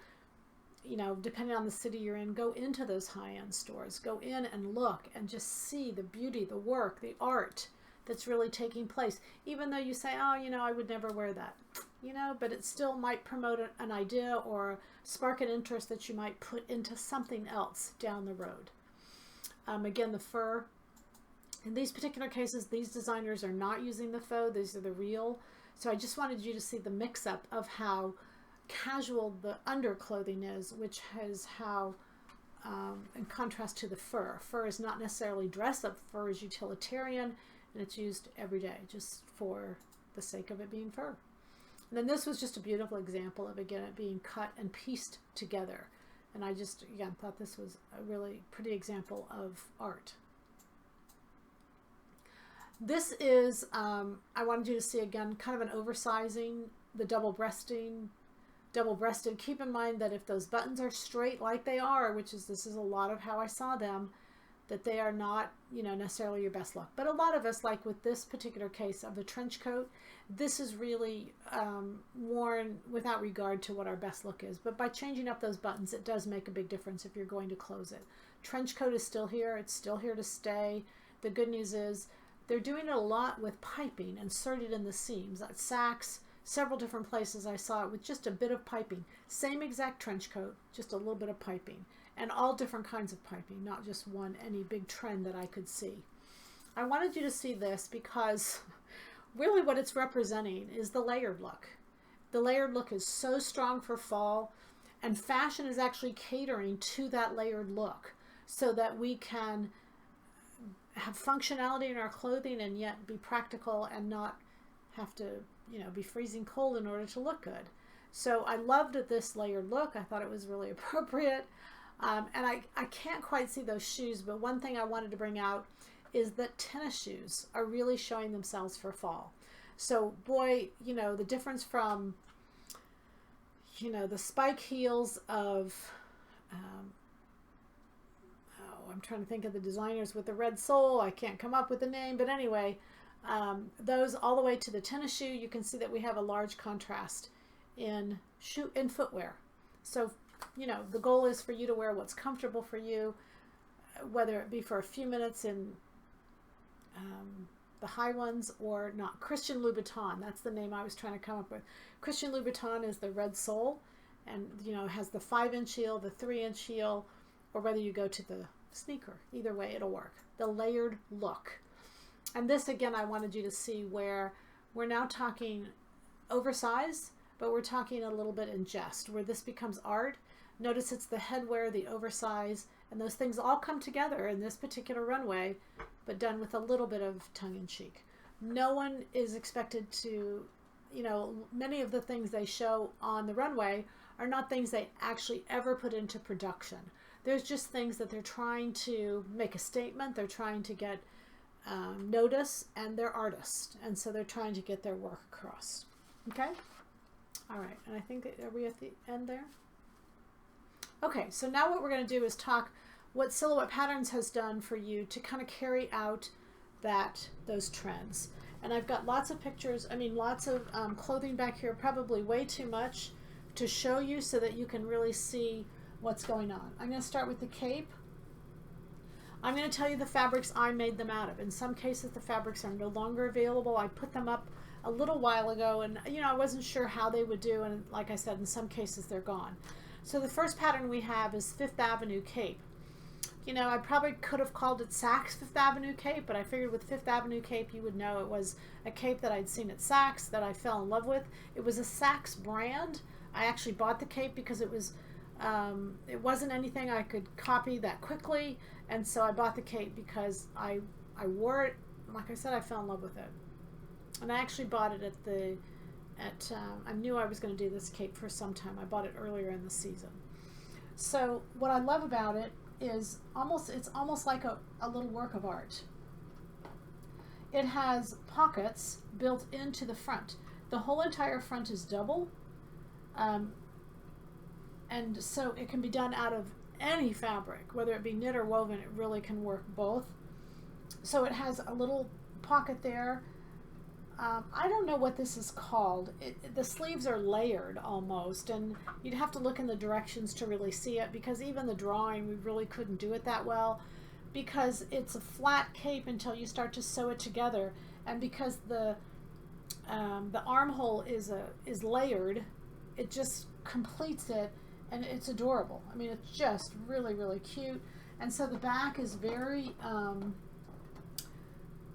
you know, depending on the city you're in, go into those high-end stores. Go in and look and just see the beauty, the work, the art that's really taking place. Even though you say, oh, you know, I would never wear that. You know, but it still might promote an idea or spark an interest that you might put into something else down the road. Again, the fur. In these particular cases, these designers are not using the faux. These are the real. So I just wanted you to see the mix-up of how casual the underclothing is, which is how, in contrast to the fur. Fur is not necessarily dress-up. Fur is utilitarian, and it's used every day just for the sake of it being fur. And then this was just a beautiful example of, again, it being cut and pieced together. And I just, again, thought this was a really pretty example of art. This is, I wanted you to see, again, kind of an oversizing, the double-breasted. Keep in mind that if those buttons are straight like they are, which is, this is a lot of how I saw them, that they are not, you know, necessarily your best look. But a lot of us, like with this particular case of the trench coat, this is really worn without regard to what our best look is. But by changing up those buttons, it does make a big difference if you're going to close it. Trench coat is still here. It's still here to stay. The good news is they're doing it a lot with piping inserted in the seams. That sacks, several different places I saw it with just a bit of piping. Same exact trench coat, just a little bit of piping. And all different kinds of piping, not just one, any big trend that I could see. I wanted you to see this because really what it's representing is the layered look. The layered look is so strong for fall, and fashion is actually catering to that layered look so that we can have functionality in our clothing and yet be practical and not have to, you know, be freezing cold in order to look good. So I loved this layered look. I thought it was really appropriate. And I can't quite see those shoes, but one thing I wanted to bring out is that tennis shoes are really showing themselves for fall. So boy, you know, the difference from, you know, the spike heels of, I'm trying to think of the designers with the red sole. I can't come up with the name, but anyway, those all the way to the tennis shoe, you can see that we have a large contrast in footwear. So, you know, the goal is for you to wear what's comfortable for you, whether it be for a few minutes in the high ones or not. Christian Louboutin, that's the name I was trying to come up with. Christian Louboutin is the red sole, and, you know, has the 5-inch heel, the 3-inch heel, or whether you go to the sneaker. Either way, it'll work. The layered look. And this, again, I wanted you to see where we're now talking oversize, but we're talking a little bit in jest, where this becomes art. Notice it's the headwear, the oversize, and those things all come together in this particular runway, but done with a little bit of tongue-in-cheek. No one is expected to, you know, many of the things they show on the runway are not things they actually ever put into production. There's just things that they're trying to make a statement, they're trying to get notice, and they're artists, and so they're trying to get their work across. Okay? All right, and I think that, are we at the end there? Okay, so now what we're going to do is talk what Silhouette Patterns has done for you to kind of carry out those trends. And I've got lots of pictures, lots of clothing back here, probably way too much to show you so that you can really see what's going on. I'm going to start with the cape. I'm going to tell you the fabrics I made them out of. In some cases, the fabrics are no longer available. I put them up a little while ago, and I wasn't sure how they would do, and like I said, in some cases they're gone. So the first pattern we have is Fifth Avenue Cape. I probably could have called it Saks Fifth Avenue Cape, but I figured with Fifth Avenue Cape you would know it was a cape that I'd seen at Saks that I fell in love with. It was a Saks brand. I actually bought the cape because it wasn't anything I could copy that quickly, and so I bought the cape because I wore it. Like I said, I fell in love with it, and I actually bought it I knew I was going to do this cape for some time. I bought it earlier in the season. So what I love about it is it's almost like a little work of art. It has pockets built into the front. The whole entire front is double, and so it can be done out of any fabric, whether it be knit or woven. It really can work both. So it has a little pocket there. I don't know what this is called. The sleeves are layered almost, and you'd have to look in the directions to really see it, because even the drawing, we really couldn't do it that well, because it's a flat cape until you start to sew it together, and because the armhole is layered, it just completes it, and it's adorable. It's just really, really cute. And so the back is very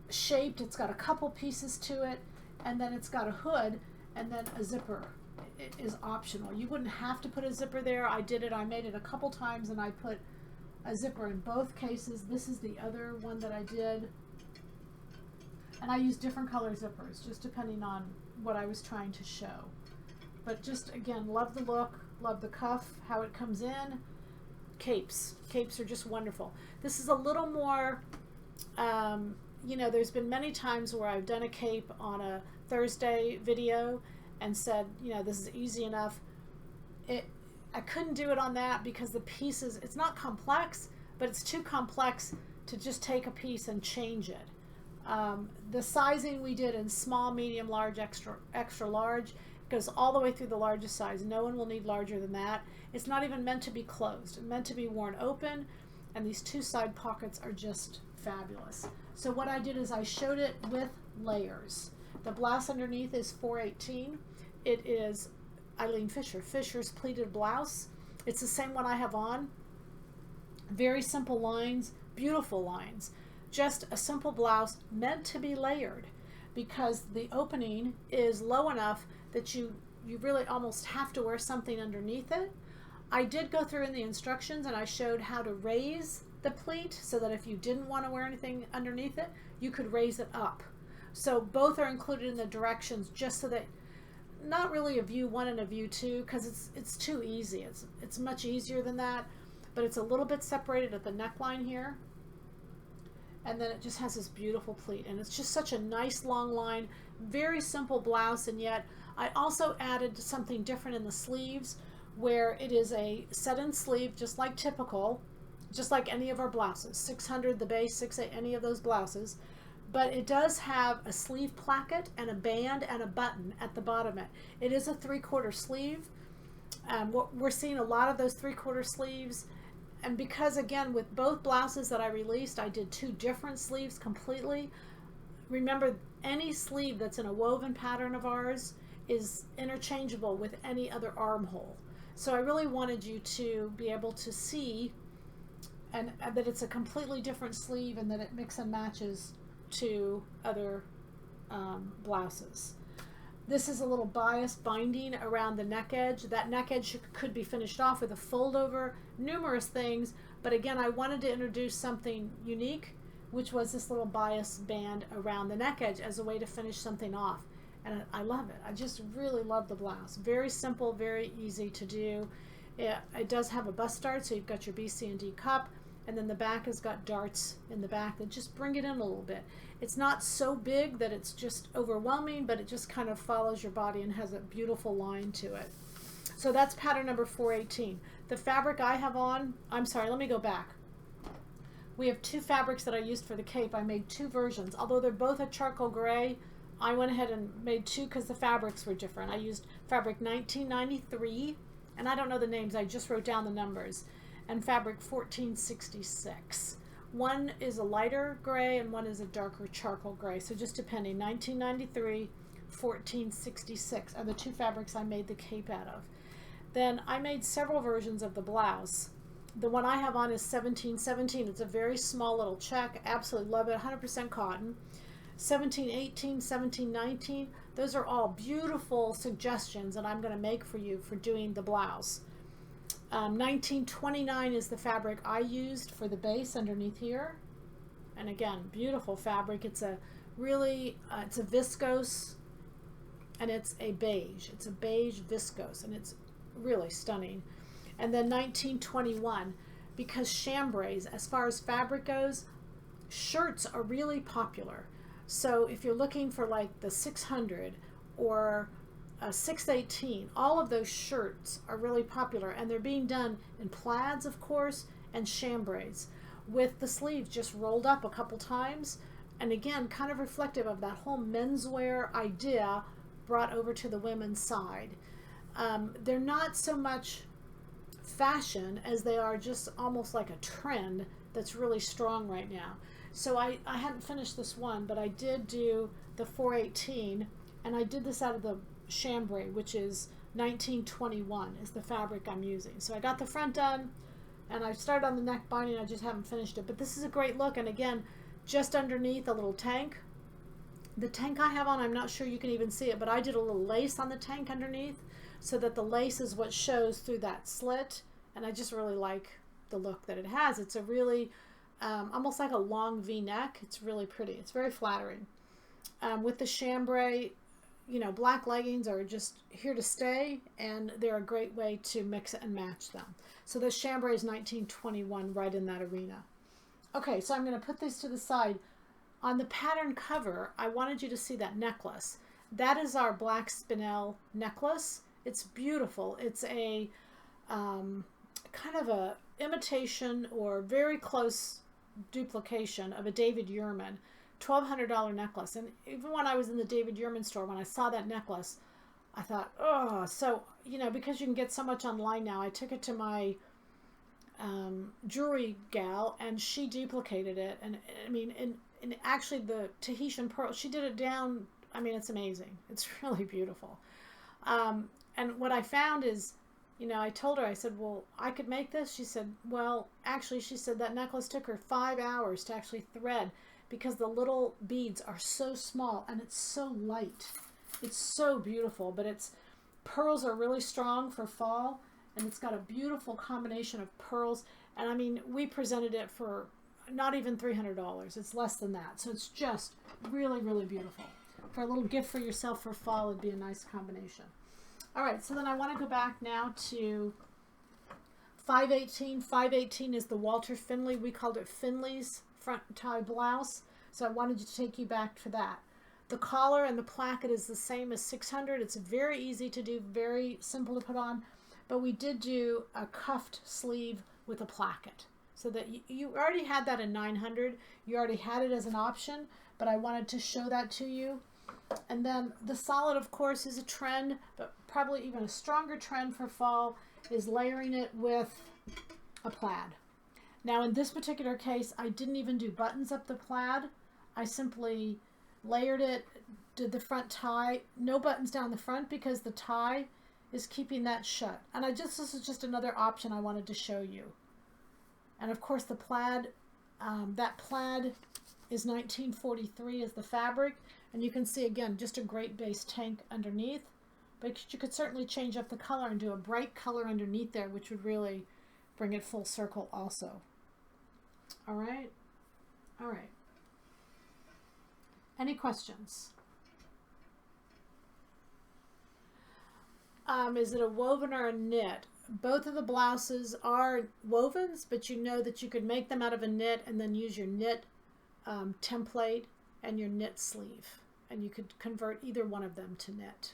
shaped. It's got a couple pieces to it, and then it's got a hood, and then a zipper. It is optional. You wouldn't have to put a zipper there. I did it. I made it a couple times, and I put a zipper in both cases. This is the other one that I did, and I used different color zippers just depending on what I was trying to show. But just, again, love the look, love the cuff, how it comes in. Capes are just wonderful. This is a little more there's been many times where I've done a cape on a Thursday video and said, this is easy enough. I couldn't do it on that because the pieces, it's not complex, but it's too complex to just take a piece and change it. The sizing we did in small, medium, large, extra large, goes all the way through the largest size. No one will need larger than that. It's not even meant to be closed. It's meant to be worn open, and these two side pockets are just fabulous. So what I did is I showed it with layers. The blouse underneath is 418. It is Eileen Fischer's Pleated Blouse. It's the same one I have on. Very simple lines, beautiful lines. Just a simple blouse meant to be layered because the opening is low enough that you really almost have to wear something underneath it. I did go through in the instructions and I showed how to raise the pleat so that if you didn't want to wear anything underneath it, you could raise it up. So both are included in the directions just so that not really a view one and a view two, because it's too easy. It's much easier than that, but it's a little bit separated at the neckline here. And then it just has this beautiful pleat, and it's just such a nice long line, very simple blouse. And yet I also added something different in the sleeves, where it is a set-in sleeve, just like typical, just like any of our blouses, 600 the base, 6'8", any of those blouses. But it does have a sleeve placket and a band and a button at the bottom. It is a 3/4 sleeve. We're seeing a lot of those 3/4 sleeves. And because, again, with both blouses that I released, I did 2 different sleeves completely. Remember, any sleeve that's in a woven pattern of ours is interchangeable with any other armhole. So I really wanted you to be able to see and that it's a completely different sleeve and that it mix and matches to other blouses. This is a little bias binding around the neck edge. That neck edge could be finished off with a fold over, numerous things, but again, I wanted to introduce something unique, which was this little bias band around the neck edge as a way to finish something off. And I love it. I just really love the blouse. Very simple, very easy to do. It does have a bust dart, so you've got your B, C, and D cup, and then the back has got darts in the back that just bring it in a little bit. It's not so big that it's just overwhelming, but it just kind of follows your body and has a beautiful line to it. So that's pattern number 418. The fabric I have on, I'm sorry, let me go back. We have 2 fabrics that I used for the cape. I made 2 versions. Although they're both a charcoal gray, I went ahead and made 2 because the fabrics were different. I used fabric 1993, and I don't know the names, I just wrote down the numbers, and fabric 1466. One is a lighter gray and one is a darker charcoal gray. So just depending, 1993, 1466 are the 2 fabrics I made the cape out of. Then I made several versions of the blouse. The one I have on is 1717. It's a very small little check. Absolutely love it. 100% cotton. 1718, 1719. Those are all beautiful suggestions that I'm going to make for you for doing the blouse. 1929 is the fabric I used for the base underneath here. And again, beautiful fabric. It's a really, it's a viscose, and it's a beige. It's a beige viscose, and it's really stunning. And then 1921, because chambray, as far as fabric goes, shirts are really popular. So if you're looking for like the 600 or 618, all of those shirts are really popular, and they're being done in plaids, of course, and chambrays, with the sleeves just rolled up a couple times, and again, kind of reflective of that whole menswear idea brought over to the women's side. They're not so much fashion as they are just almost like a trend that's really strong right now. So I hadn't finished this one, but I did do the 418, and I did this out of the chambray, which is 1921 is the fabric I'm using. So I got the front done, and I started on the neck binding. I just haven't finished it, but this is a great look. And again, just underneath a little tank. The tank I have on, I'm not sure you can even see it, but I did a little lace on the tank underneath so that the lace is what shows through that slit, and I just really like the look that it has. It's a really almost like a long V-neck. It's really pretty. It's very flattering. With the chambray, you know, black leggings are just here to stay, and they're a great way to mix and match them. So the chambray is 1921, right in that arena. Okay, so I'm going to put these to the side. On the pattern cover, I wanted you to see that necklace. That is our black Spinel necklace. It's beautiful. It's a kind of a imitation or very close duplication of a David Yurman $1,200 necklace. And even when I was in the David Yurman store, when I saw that necklace, I thought, oh, so, you know, because you can get so much online now, I took it to my jewelry gal, and she duplicated it. And I mean, and actually the Tahitian pearl, she did it down. I mean, it's amazing. It's really beautiful. And what I found is, you know, I told her, I said, well, I could make this. She said, well, actually, she said that necklace took her 5 hours to actually thread because the little beads are so small and it's so light. It's so beautiful, but its pearls are really strong for fall, and it's got a beautiful combination of pearls. And I mean, we presented it for not even $300. It's less than that. So it's just really, really beautiful. For a little gift for yourself for fall, it'd be a nice combination. All right, so then I want to go back now to 518. 518 is the Walter Finley. We called it Finley's front tie blouse. So I wanted to take you back to that. The collar and the placket is the same as 600. It's very easy to do, very simple to put on. But we did do a cuffed sleeve with a placket. So that you already had that in 900. You already had it as an option, but I wanted to show that to you. And then the solid, of course, is a trend, but probably even a stronger trend for fall is layering it with a plaid. Now, in this particular case, I didn't even do buttons up the plaid. I simply layered it, did the front tie, no buttons down the front because the tie is keeping that shut. And this is just another option I wanted to show you. And of course the plaid, that plaid is 1943 as the fabric. And you can see again, just a great base tank underneath. But you could certainly change up the color and do a bright color underneath there, which would really bring it full circle also. All right. All right. Any questions? Is it a woven or a knit? Both of the blouses are wovens, but you know that you could make them out of a knit and then use your knit template and your knit sleeve. And you could convert either one of them to knit.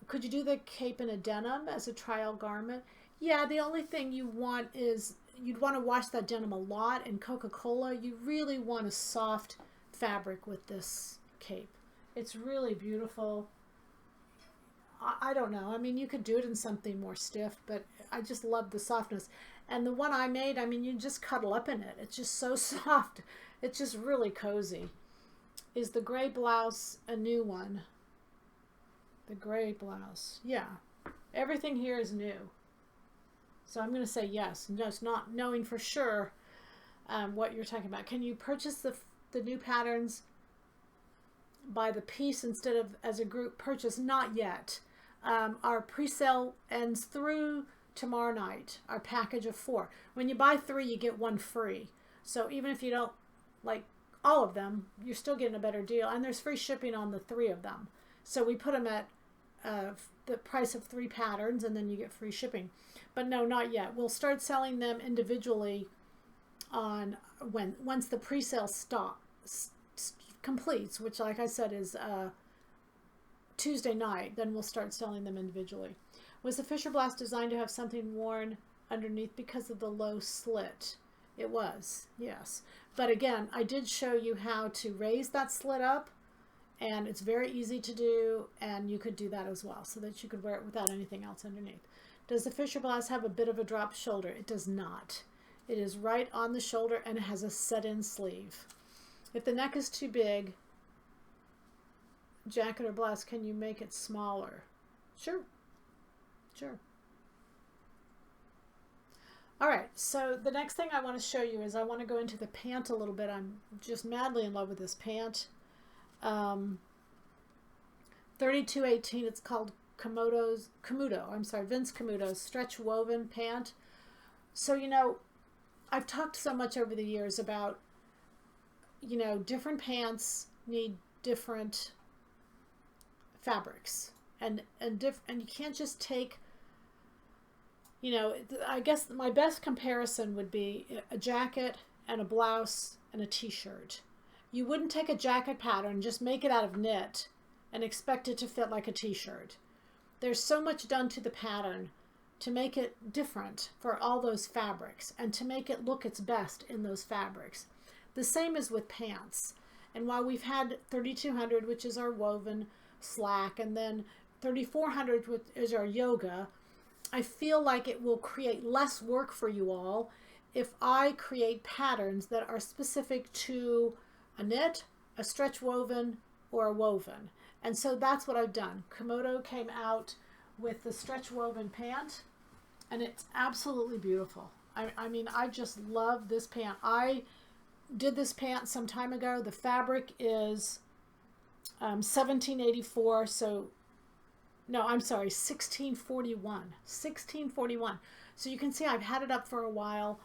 Could you do the cape in a denim as a trial garment? Yeah, the only thing you want is you'd want to wash that denim a lot. In Coca-Cola, you really want a soft fabric with this cape. It's really beautiful. I don't know. I mean, you could do it in something more stiff, but I just love the softness. And the one I made, I mean, you just cuddle up in it. It's just so soft. It's just really cozy. Is the gray blouse a new one? The gray blouse. Yeah. Everything here is new. So I'm going to say yes. Just not knowing for sure what you're talking about. Can you purchase the new patterns by the piece instead of as a group purchase? Not yet. Our pre-sale ends through tomorrow night, our package of 4. When you buy 3, you get 1 free. So even if you don't like all of them, you're still getting a better deal. And there's free shipping on the 3 of them. So we put them at the price of 3 patterns, and then you get free shipping. But no, not yet. We'll start selling them individually on once the pre-sale completes, which, like I said, is Tuesday night. Then we'll start selling them individually. Was the Fischer blouse designed to have something worn underneath because of the low slit? It was, yes. But again, I did show you how to raise that slit up, and it's very easy to do, and you could do that as well so that you could wear it without anything else underneath. Does the Fischer blouse have a bit of a drop shoulder? It does not. It is right on the shoulder, and it has a set-in sleeve. If the neck is too big, jacket or blouse, can you make it smaller? Sure. Sure. All right, so the next thing I want to show you is I want to go into the pant a little bit. I'm just madly in love with this pant. 3218, it's called Vince Camuto's stretch woven pant. So, you know, I've talked so much over the years about, you know, different pants need different fabrics, and you can't just take, you know, I guess my best comparison would be a jacket and a blouse and a t-shirt. You wouldn't take a jacket pattern, just make it out of knit and expect it to fit like a t-shirt. There's so much done to the pattern to make it different for all those fabrics and to make it look its best in those fabrics. The same is with pants. And while we've had 3200, which is our woven slack, and then 3400, which is our yoga, I feel like it will create less work for you all if I create patterns that are specific to a knit, a stretch woven, or a woven. And so that's what I've done. Komodo came out with the stretch woven pant, and it's absolutely beautiful. I mean, I just love this pant. I did this pant some time ago. The fabric is 1784, so no, I'm sorry, 1641. 1641. So you can see I've had it up for a while,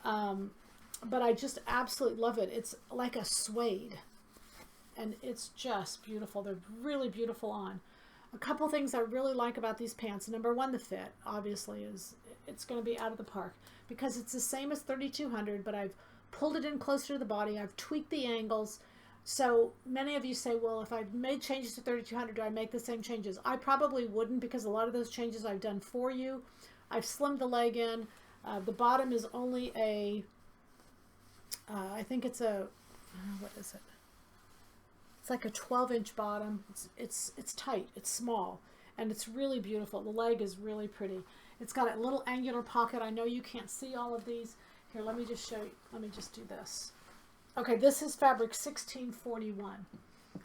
but I just absolutely love it. It's like a suede, and it's just beautiful. They're really beautiful on. A couple things I really like about these pants. Number one, the fit, obviously, is it's going to be out of the park because it's the same as 3200, but I've pulled it in closer to the body. I've tweaked the angles. So many of you say, well, if I've made changes to 3200, do I make the same changes? I probably wouldn't, because a lot of those changes I've done for you. I've slimmed the leg in. The bottom is only a, I think it's a, what is it? It's like a 12-inch bottom. It's tight. It's small, and it's really beautiful. The leg is really pretty. It's got a little angular pocket. I know you can't see all of these. Here, let me just show you. Let me just do this. Okay, this is fabric 1641.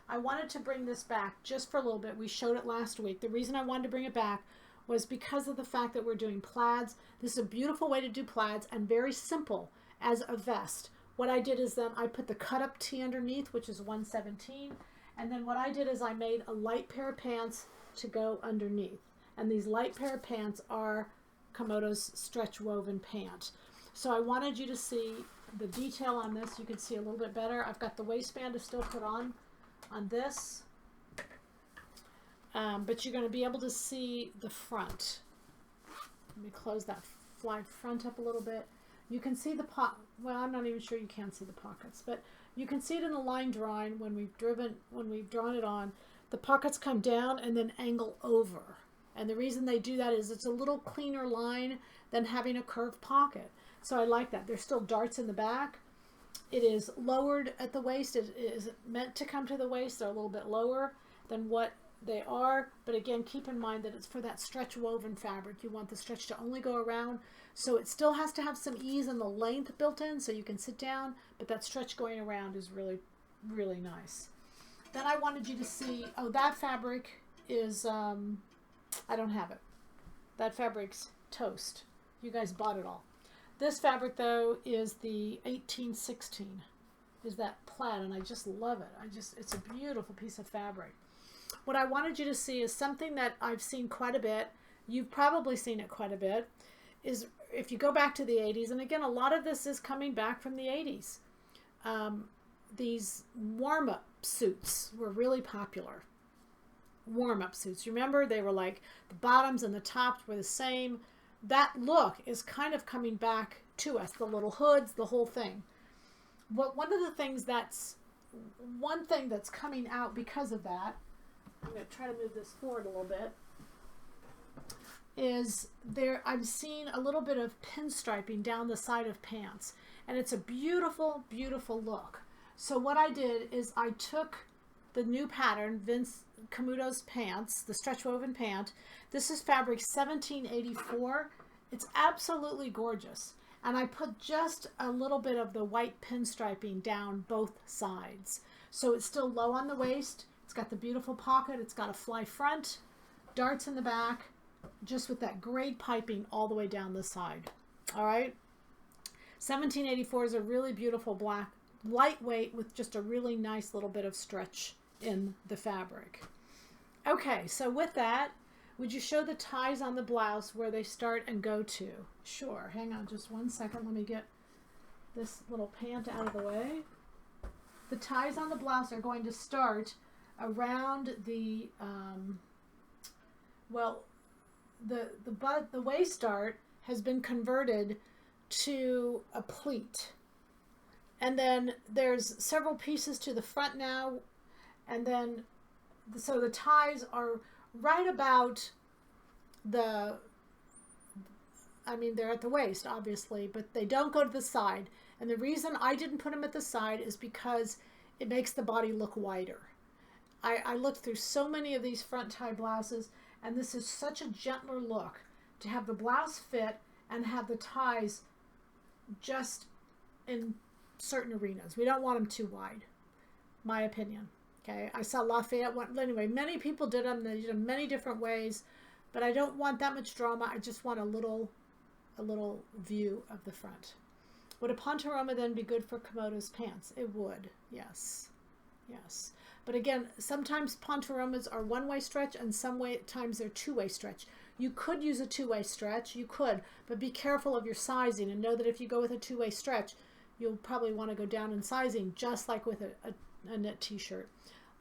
I wanted to bring this back just for a little bit. We showed it last week. The reason I wanted to bring it back was because of the fact that we're doing plaids. This is a beautiful way to do plaids and very simple as a vest. What I did is then I put the cut up tee underneath, which is 117. And then what I did is I made a light pair of pants to go underneath. And these light pair of pants are Komodo's stretch woven pant. So I wanted you to see the detail on this. You can see a little bit better. I've got the waistband to still put on this. But you're going to be able to see the front. Let me close that fly front up a little bit. You can see the well, I'm not even sure you can see the pockets, but you can see it in the line drawing when we've drawn it on. The pockets come down and then angle over. And the reason they do that is it's a little cleaner line than having a curved pocket. So I like that. There's still darts in the back. It is lowered at the waist. It is meant to come to the waist. They're a little bit lower than what they are. But again, keep in mind that it's for that stretch woven fabric. You want the stretch to only go around. So it still has to have some ease in the length built in so you can sit down. But that stretch going around is really, really nice. Then I wanted you to see, oh, that fabric is, I don't have it. That fabric's toast. You guys bought it all. This fabric, though, is the 1816. Is that plaid, and I just love it. It's a beautiful piece of fabric. What I wanted you to see is something that I've seen quite a bit. You've probably seen it quite a bit. Is if you go back to the 80s, and again, a lot of this is coming back from the 80s. These warm-up suits were really popular. Warm-up suits. Remember, they were like the bottoms and the tops were the same. That look is kind of coming back to us. The little hoods, the whole thing. But one thing that's coming out because of that, I'm going to try to move this forward a little bit, is I'm seeing a little bit of pinstriping down the side of pants. And it's a beautiful, beautiful look. So what I did is I took the new pattern, Camuto's pants, the stretch woven pant. This is fabric 1784. It's absolutely gorgeous. And I put just a little bit of the white pinstriping down both sides. So it's still low on the waist. It's got the beautiful pocket. It's got a fly front, darts in the back, just with that grade piping all the way down the side. All right. 1784 is a really beautiful black, lightweight with just a really nice little bit of stretch in the fabric. Okay, so with that, would you show the ties on the blouse where they start and go to? Sure. Hang on just one second. Let me get this little pant out of the way. The ties on the blouse are going to start around the, the waist dart has been converted to a pleat. And then there's several pieces to the front now. And then, so the ties are right about they're at the waist, obviously, but they don't go to the side. And the reason I didn't put them at the side is because it makes the body look wider. I looked through so many of these front tie blouses, and this is such a gentler look to have the blouse fit and have the ties just in certain arenas. We don't want them too wide, my opinion. Okay, I saw Lafayette one. Anyway, many people did them. They did them many different ways, but I don't want that much drama. I just want a little view of the front. Would a Pontoroma then be good for Komodos pants? It would, yes. Yes. But again, sometimes Pontoromas are one-way stretch and sometimes they're two-way stretch. You could use a two-way stretch, you could, but be careful of your sizing and know that if you go with a two-way stretch, you'll probably want to go down in sizing, just like with a knit t-shirt.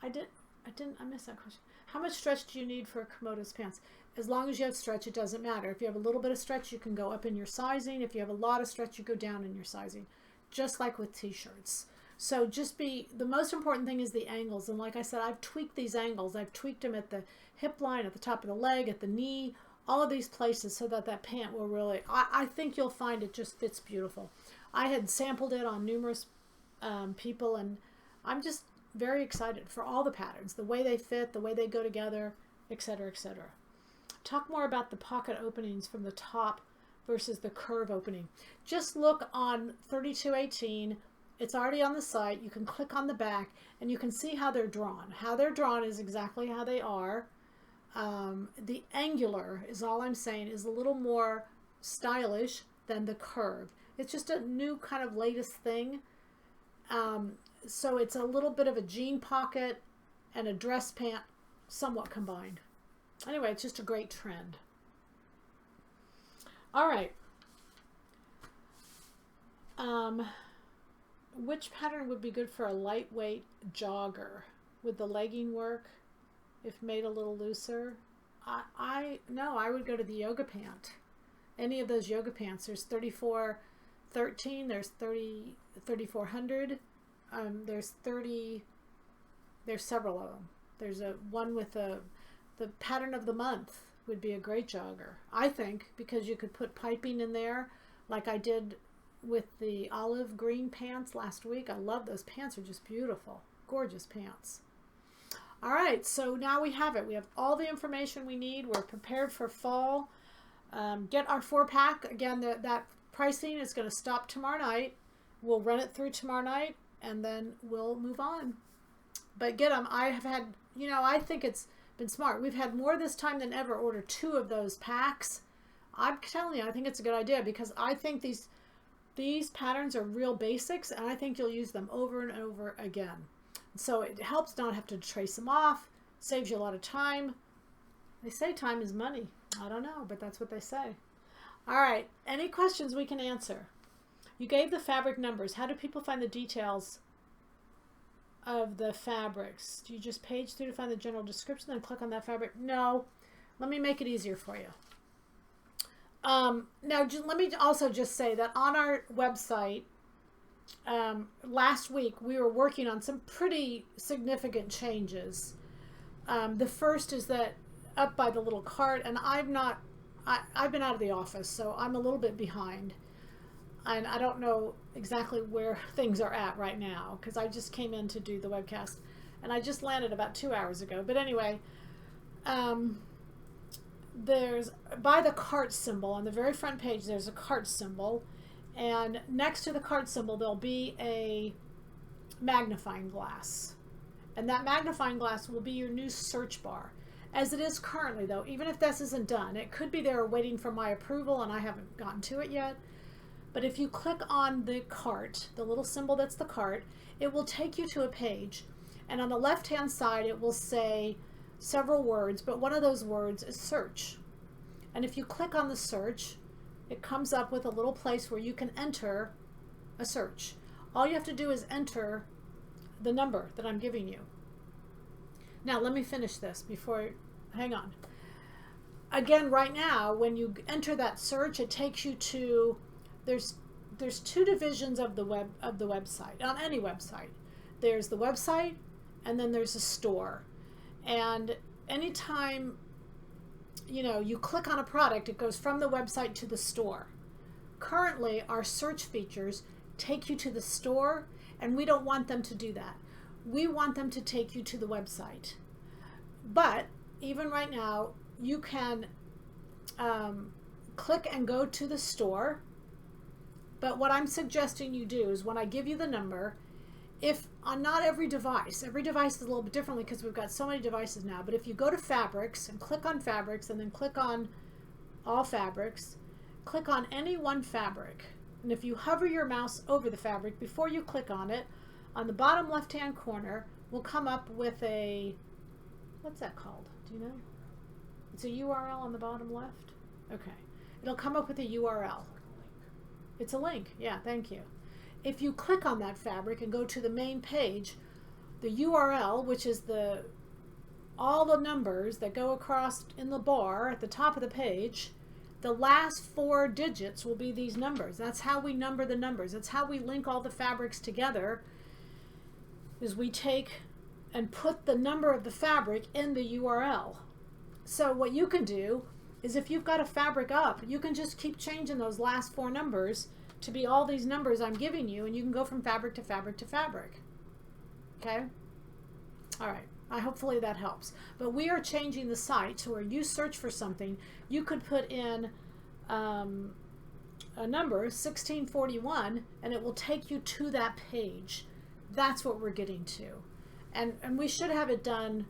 I missed that question. How much stretch do you need for a Komodos pants? As long as you have stretch, it doesn't matter. If you have a little bit of stretch, you can go up in your sizing. If you have a lot of stretch, you go down in your sizing, just like with t-shirts. So the most important thing is the angles. And like I said, I've tweaked these angles. I've tweaked them at the hip line, at the top of the leg, at the knee, all of these places so that that pant will really, I think you'll find it just fits beautiful. I had sampled it on numerous people, and I'm just very excited for all the patterns, the way they fit, the way they go together, etc., etc. Talk more about the pocket openings from the top versus the curve opening. Just look on 3218. It's already on the site. You can click on the back and you can see how they're drawn. How they're drawn is exactly how they are. The angular is all I'm saying is a little more stylish than the curve. It's just a new kind of latest thing. So it's a little bit of a jean pocket and a dress pant somewhat combined. Anyway, it's just a great trend. All right. Which pattern would be good for a lightweight jogger? Would the legging work if made a little looser? No, I would go to the yoga pant. Any of those yoga pants. There's 3413, there's 3400, there's several of them. There's a one with the pattern of the month would be a great jogger, I think, because you could put piping in there like I did with the olive green pants last week. I love those pants. They're just beautiful, gorgeous pants. All right, so now we have it. We have all the information we need. We're prepared for fall. Get our 4-pack. Again, that pricing is going to stop tomorrow night. We'll run it through tomorrow night, and then we'll move on. But get them. I have had, I think it's been smart. We've had more this time than ever order 2 of those packs. I'm telling you, I think it's a good idea because I think these patterns are real basics, and I think you'll use them over and over again. So it helps not have to trace them off, saves you a lot of time. They say time is money. I don't know, but that's what they say. All right, any questions we can answer? You gave the fabric numbers. How do people find the details of the fabrics? Do you just page through to find the general description and click on that fabric? No. Let me make it easier for you. Now, let me also just say that on our website, last week we were working on some pretty significant changes. The first is that up by the little cart, and I've been out of the office, so I'm a little bit behind. And I don't know exactly where things are at right now because I just came in to do the webcast and I just landed about 2 hours ago. But anyway, there's by the cart symbol on the very front page, there's a cart symbol, and next to the cart symbol there'll be a magnifying glass, and that magnifying glass will be your new search bar as it is currently. Though even if this isn't done, it could be there waiting for my approval and I haven't gotten to it yet. But if you click on the cart, the little symbol that's the cart, it will take you to a page, and on the left hand side it will say several words, but one of those words is search. And if you click on the search, it comes up with a little place where you can enter a search. All you have to do is enter the number that I'm giving you. Now let me finish this before, hang on. Again, right now when you enter that search, it takes you to, there's 2 divisions of the website, on any website. There's the website and then there's a store. And anytime you click on a product, it goes from the website to the store. Currently, our search features take you to the store, and we don't want them to do that. We want them to take you to the website. But even right now, you can click and go to the store. But what I'm suggesting you do is when I give you the number, if on not every device is a little bit differently because we've got so many devices now, but if you go to fabrics and click on fabrics and then click on all fabrics, click on any one fabric, and if you hover your mouse over the fabric before you click on it, on the bottom left hand corner will come up with a, what's that called, do you know? It's a URL on the bottom left. Okay, it'll come up with a URL. It's a link. Yeah, thank you. If you click on that fabric and go to the main page, the URL, which is all the numbers that go across in the bar at the top of the page, the last 4 digits will be these numbers. That's how we number the numbers. That's how we link all the fabrics together, is we take and put the number of the fabric in the URL. So what you can do is if you've got a fabric up, you can just keep changing those last 4 numbers to be all these numbers I'm giving you, and you can go from fabric to fabric to fabric. Okay? All right. Hopefully that helps. But we are changing the site to where you search for something, you could put in a number, 1641, and it will take you to that page. That's what we're getting to. And we should have it done,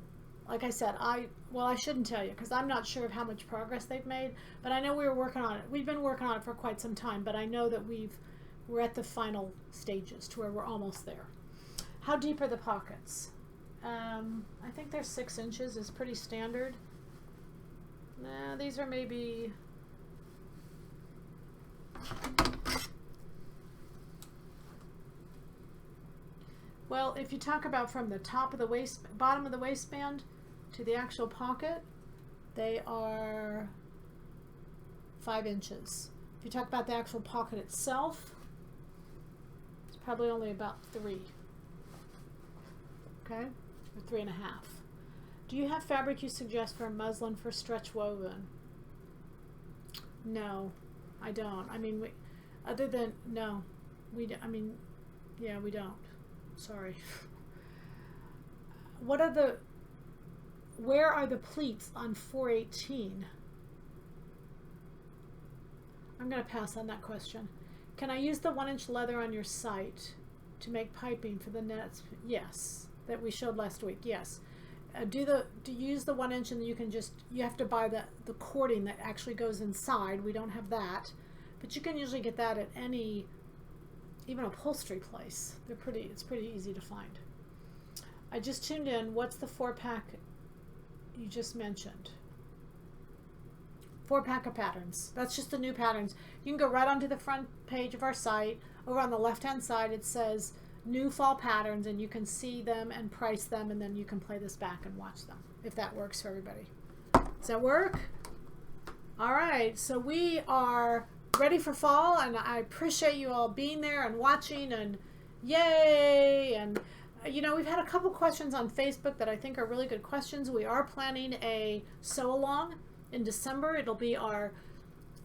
like I said, I shouldn't tell you because I'm not sure of how much progress they've made, but I know we were working on it. We've been working on it for quite some time, but I know that we're at the final stages to where we're almost there. How deep are the pockets? I think they're 6 inches is pretty standard. Nah, these are maybe... Well, if you talk about from the top of the bottom of the waistband to the actual pocket, they are 5 inches. If you talk about the actual pocket itself, it's probably only about 3. Okay? Or 3.5. Do you have fabric you suggest for muslin for stretch woven? No, I don't. I mean, we don't. Sorry. Where are the pleats on 418? I'm going to pass on that question. Can I use the 1-inch leather on your site to make piping for the nets? Yes, that we showed last week. Yes. Use the 1-inch, and you have to buy the cording that actually goes inside. We don't have that, but you can usually get that at any, even upholstery place. It's pretty easy to find. I just tuned in. What's the 4-pack you just mentioned? 4-pack of patterns. That's just the new patterns. You can go right onto the front page of our site. Over on the left-hand side, it says new fall patterns, and you can see them and price them, and then you can play this back and watch them, if that works for everybody. Does that work? All right, so we are ready for fall, and I appreciate you all being there and watching, and yay. And we've had a couple questions on Facebook that I think are really good questions. We are planning a sew along in December. It'll be our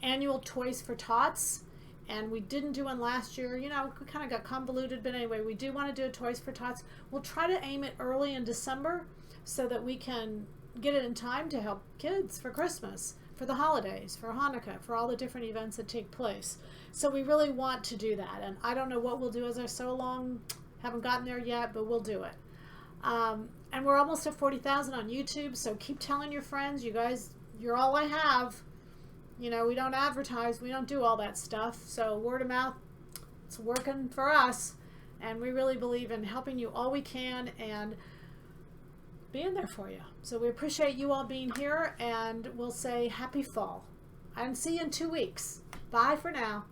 annual Toys for Tots, and we didn't do one last year. We kind of got convoluted, but anyway, we do want to do a Toys for Tots. We'll try to aim it early in December so that we can get it in time to help kids for Christmas, for the holidays, for Hanukkah, for all the different events that take place. So we really want to do that, and I don't know what we'll do as our sew along. Haven't gotten there yet, but we'll do it. And we're almost at 40,000 on YouTube, so keep telling your friends. You guys, you're all I have. We don't advertise. We don't do all that stuff. So word of mouth, it's working for us. And we really believe in helping you all we can and being there for you. So we appreciate you all being here, and we'll say happy fall. And see you in 2 weeks. Bye for now.